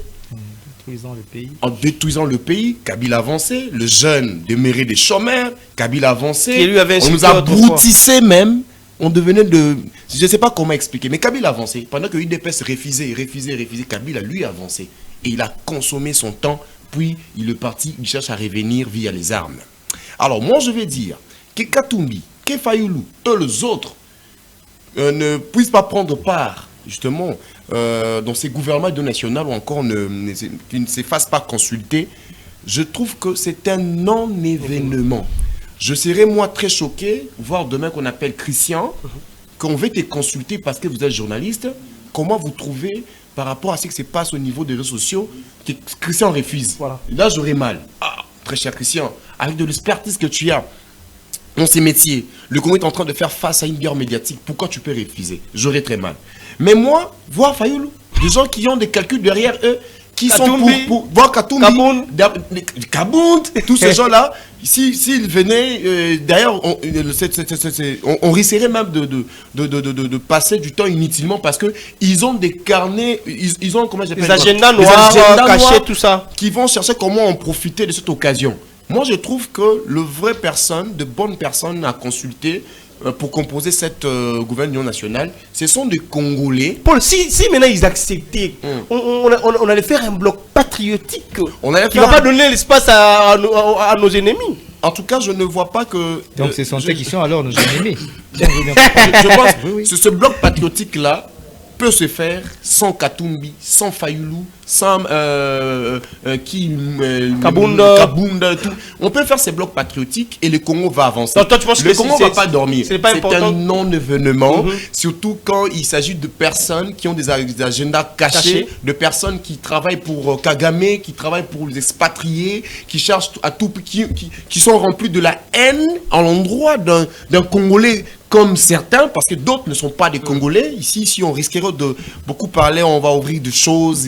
En détruisant le pays, Kabila a avancé. Le jeune demeuré des chômeurs, Kabila a avancé. On nous a broutissé même. On devenait de... Je ne sais pas comment expliquer, mais Kabila a avancé. Pendant que l'UDPS refusait, Kabila lui a avancé. Et il a consommé son temps, puis il est parti, il cherche à revenir via les armes. Alors moi je vais dire que Katumbi, que Fayoulou, eux les autres, ne puissent pas prendre part justement dans ces gouvernements nationaux ou encore ne se fassent pas consulter. Je trouve que c'est un non-événement. Je serais moi très choqué, voir demain qu'on appelle Christian, qu'on veut te consulter parce que vous êtes journaliste. Comment vous trouvez par rapport à ce qui se passe au niveau des réseaux sociaux que Christian refuse? Voilà. Là j'aurais mal. Ah, très cher Christian, avec de l'expertise que tu as dans ces métiers, le Congo est en train de faire face à une guerre médiatique. Pourquoi tu peux refuser? J'aurais très mal. Mais moi, voir Fayoulou, des gens qui ont des calculs derrière eux, qui Katumbi, sont pour voir Katumbi, Kabound, tous ces gens-là, s'ils venaient, d'ailleurs, on risquerait même de passer du temps inutilement parce qu'ils ont des carnets, ils ont, comment j'appelle, des agendas noirs, cachés, tout ça. Qui vont chercher comment en profiter de cette occasion. Moi, je trouve que le vrai personne, de bonnes personnes à consulter pour composer cette gouvernement nationale, ce sont des Congolais. Paul, si maintenant ils acceptaient, on allait faire un bloc patriotique qui ne va pas donner l'espace à nos ennemis. En tout cas, je ne vois pas que... Donc, ce sont eux qui sont alors nos ennemis. Je pense que ce bloc patriotique-là peut se faire sans Katumbi, sans Fayoulou, Sam, Kabunda, tout. On peut faire ces blocs patriotiques et le Congo va avancer. Donc, toi, tu penses le Congo ne va pas dormir. C'est un non-événement, surtout quand il s'agit de personnes qui ont des agendas cachés, de personnes qui travaillent pour Kagame, qui travaillent pour les expatriés, qui cherchent à tout, qui sont remplis de la haine à l'endroit d'un Congolais comme certains, parce que d'autres ne sont pas des Congolais. Ici, si on risquerait de beaucoup parler, on va ouvrir des choses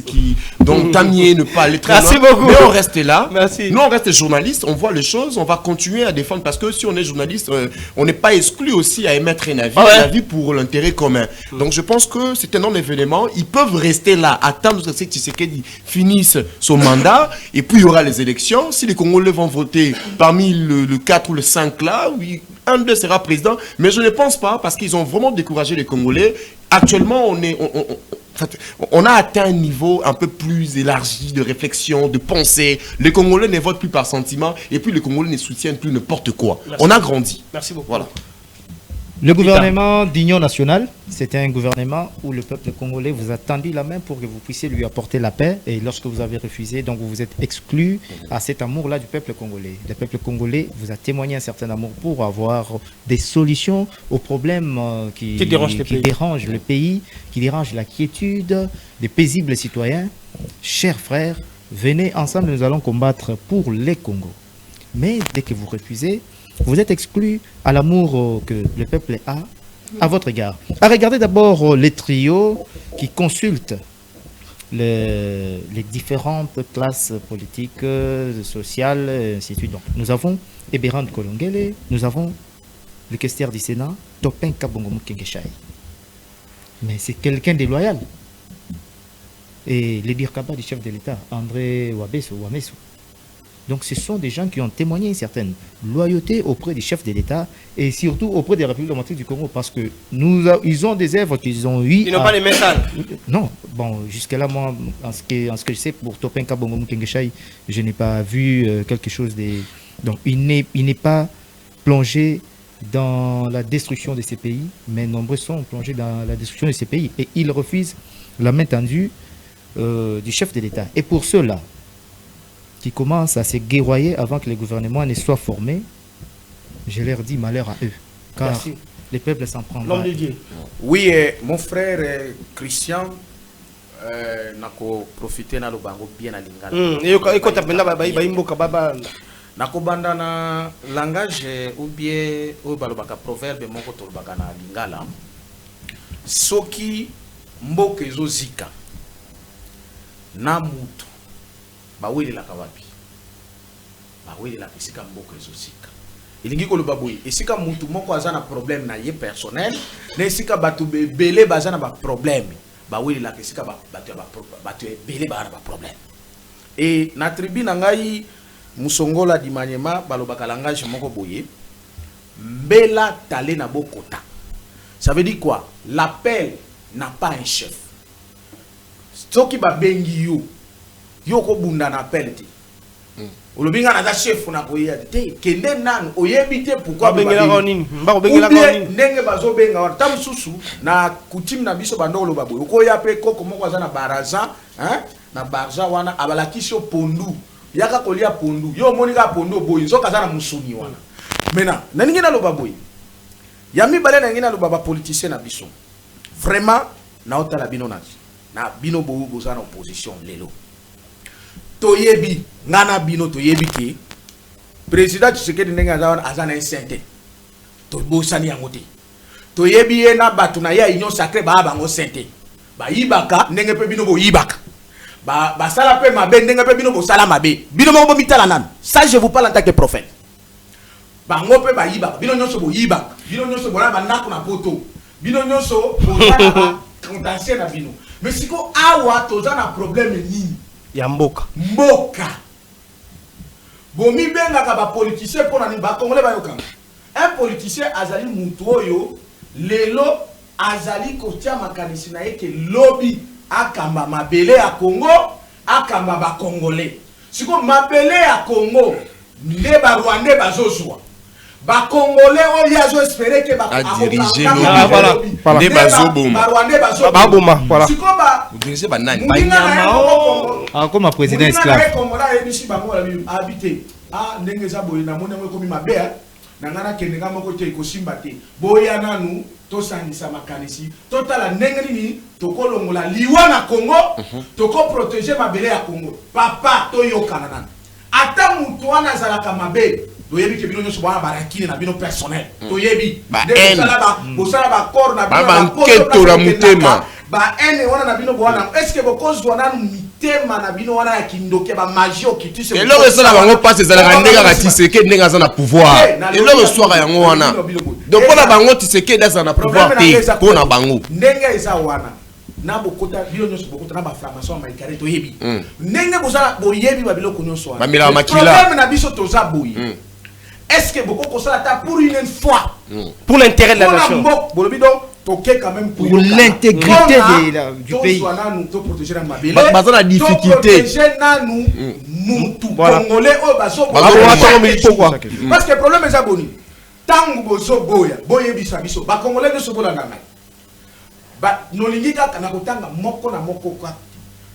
dont Tamier ne pas aller très loin. Beaucoup. Mais on reste là. Merci. Nous, on reste journalistes, on voit les choses, on va continuer à défendre, parce que si on est journaliste, on n'est pas exclu aussi à émettre un avis, pour l'intérêt commun. Donc je pense que c'est un non-événement. Ils peuvent rester là, attendre que Tshisekedi finisse son mandat, et puis il y aura les élections. Si les Congolais vont voter parmi le 4 ou le 5 là, oui, un d'eux sera président, mais je ne pense pas, parce qu'ils ont vraiment découragé les Congolais. Actuellement, on a atteint un niveau un peu plus élargi de réflexion, de pensée. Les Congolais ne votent plus par sentiment, et puis les Congolais ne soutiennent plus n'importe quoi. Merci. On a grandi. Merci beaucoup. Voilà. Le gouvernement d'union nationale, c'était un gouvernement où le peuple congolais vous a tendu la main pour que vous puissiez lui apporter la paix. Et lorsque vous avez refusé, donc vous vous êtes exclu à cet amour-là du peuple congolais. Le peuple congolais vous a témoigné un certain amour pour avoir des solutions aux problèmes qui dérangent le pays, qui dérangent la quiétude des paisibles citoyens. Chers frères, venez ensemble, nous allons combattre pour les Congos. Mais dès que vous refusez, vous êtes exclu à l'amour que le peuple a à votre égard. À regarder d'abord les trios qui consultent les différentes classes politiques, sociales, et ainsi de suite. Donc, nous avons Eberand Kolongele, nous avons le questeur du Sénat, Topin Kabongo Mukengeshai. Mais c'est quelqu'un de loyal. Et le Birkaba du chef de l'État, André Wameso. Donc ce sont des gens qui ont témoigné une certaine loyauté auprès du chef de l'État et surtout auprès des Républiques démocratiques du Congo, parce que ils ont des œuvres qu'ils ont eu. Ils n'ont pas les messages. Non, bon, jusque-là, moi, en ce que je sais, pour Topin Kabongo Mukengeshai, je n'ai pas vu quelque chose de... Donc il n'est pas plongé dans la destruction de ces pays, mais nombreux sont plongés dans la destruction de ces pays. Et il refuse la main tendue du chef de l'État. Et pour ceux-là, qui commencent à se guerroyer avant que le gouvernement ne soit formé, je leur dis malheur à eux. Car merci. Les peuples s'en prendront. L'homme de Dieu. Oui, mon frère Christian, nako profiter na lobango bien à lingala. Nako banda na langage ou bien ou balobaka proverbe moko tolobaka na lingala. Soki mboka ezozika na mutu baweli la kawapi baweli la kisika mboka ezozika ilingi koloba boye esika mutu moko azana problème na ye personnel na esika batu belé bazana ba problème baweli la kisika batu belé ba problème et na tribu na ngai musongola di Maniema balobaka langage moko boye mbela talé na bokota. Ça veut dire quoi? L'appel n'a pas un chef. Soki ba bengi yo ko bunda na appel ti. Olobinga na chef na koya te kende nan oyebite pourquoi bengela ronini mba ko bengela ronini ndenge bazo benga wa tam susu na coutume na biso bandolo baboy ko ya pe koko moko za na baraza na barza wana abalakisho pondu yaka kolia pondu yo monika pondu boy nzoka za na musuni wana mena naningi na loba boy yami bale na ngina loba ba politicien na biso vraiment na otala bino na bino boza na opposition lelo toyebi ngana bino toyebi ke président Tshisekedi ndenge azana insente to bosani yango te toyebi ye na batu na ya union sacrée ba bango sente ba yibaka ndenge pe bino bo yibaka ba sala pe mabe ndenge pe bino bo sala mabe bino mo bo mitala nan ça je vous parle en tant que prophète bango pe ba yibaka bino nyonso bo yibaka bino nyonso bo na ba ndako na poto bino nyonso bo sala contentieux na bino mais siko awa tozana problème nini ya mboka bomi bengaka ba politicien pona ni ba congolais ba yokanga un politicien azali mutu oyo lelo azali kotia makanisi na yeke lobby akamba mabele ya Congo akamba ba congolais siko mabele ya Congo nde ba Rwandais bazozwa Ba Congolais on y a espéré que ba diriger voilà. Des bazoboma. Baboma, voilà. Vous dirigez banane. Comme un président esclave. Habité. Ah, ndengeza boye na mona komi mabe nangana kenenga moko te kosimba te. Boya nanu to sangisa makanisi. Totala ndenge nini tokolongola liwa na Congo, toko protéger mabele ya Congo. Papa to yokana nanu. Ata mutu wana zalaka mabe. Doyebi ke bino nyoso bana barakine na bino personnel. Toyebi. Bosala ba corps na bino ba nketo la mutema. Ba ene wana na bino bwana. Est-ce que bokozi wana mitema na bino wana ya kindoke ba magie okituse. Et là ça la bango passe ezalaka ndenga ka Tshisekedi ndenga za na pouvoir. Et là soir yango wana. Donc pour la bango Tshisekedi za na pouvoir te pour na bango. Ndenga eza wana. Na bokota bilo nyoso bokota na ba formation ma ikare toyebi. Ndenga bozala boyebi ba biloko nyoso wana. Ba mila makila. Problème na biso toza boyi. Est-ce que beaucoup ça pour une fois pour l'intérêt de la nation, pour l'intégrité du pays, pour protéger la mabile, la difficulté, parce que le problème est abonné. Tant bozo boya, boye bisabiso, ba congolais de sobola na ba nolingika kana kotanga moko na moko kwa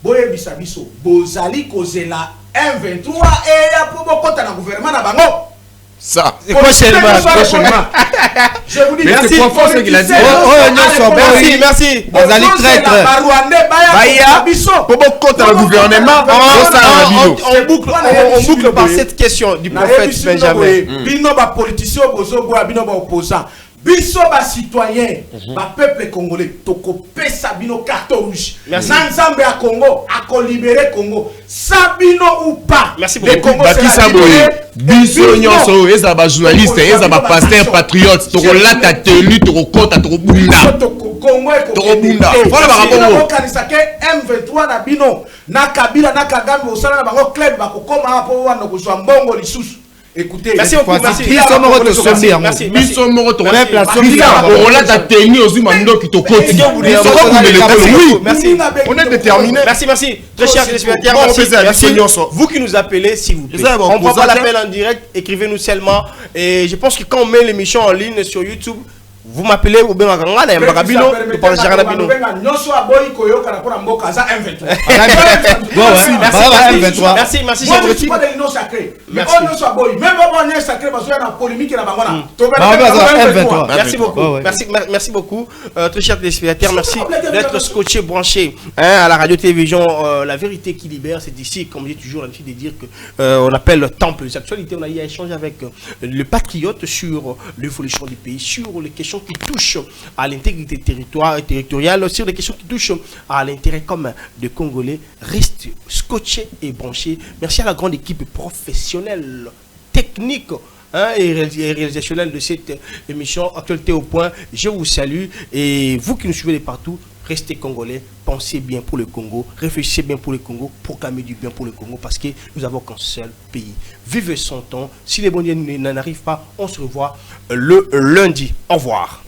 boye bisabiso, bozali kozela M23 et ya pour bokota na gouvernement na bango. Ça, c'est quoi seulement? Je vous dis merci. C'est quoi ce qu'il a dit? Merci, merci. Vous allez traître. Pour le gouvernement, on boucle par cette question du prophète Benjamin. Bino ba politicien bozo boa bino ba opposant. Biso ba citoyen, ba peuple congolais, toko pesa bino carte rouge. Nzambe à Congo, à libérer Congo. Sabino ou pas. Merci beaucoup. Le Congo c'est biso nyonso, eza ba journaliste, eza ba pasteur patriote, toko lata tenu, toko kota, toko bunda. Congo toko bunda. Voilà ba rapport. Kanisake M23 na bino, na Kabila na Kagame osala na bango club ba kokoma hapo wana kozwa mbongo lisusu. Écoutez, merci beaucoup, merci. On est déterminé. Merci. Très chers téléspectateurs, merci. Vous qui nous appelez, s'il vous plaît. On ne prend pas l'appel en direct, écrivez-nous seulement. Et je pense que quand on met l'émission en ligne sur YouTube, vous m'appelez ou bien merci. Merci beaucoup. Très chers téléspectateurs, merci d'être scotché, branché à la radio-télévision. La vérité qui libère, c'est ici, comme j'ai toujours l'habitude de dire que on appelle le temple des actualités. On a eu à échanger avec le patriote sur l'évolution du pays, sur les questions qui touchent à l'intégrité territoriale, sur les questions qui touchent à l'intérêt commun des Congolais. Reste scotché et branché. Merci à la grande équipe professionnelle, technique et réalisationnelle de cette émission Actualité au point. Je vous salue et vous qui nous suivez de partout, restez Congolais, pensez bien pour le Congo, réfléchissez bien pour le Congo, proclamez du bien pour le Congo parce que nous avons qu'un seul pays. Vivez son temps. Si les bons dieux n'en arrivent pas, on se revoit le lundi. Au revoir.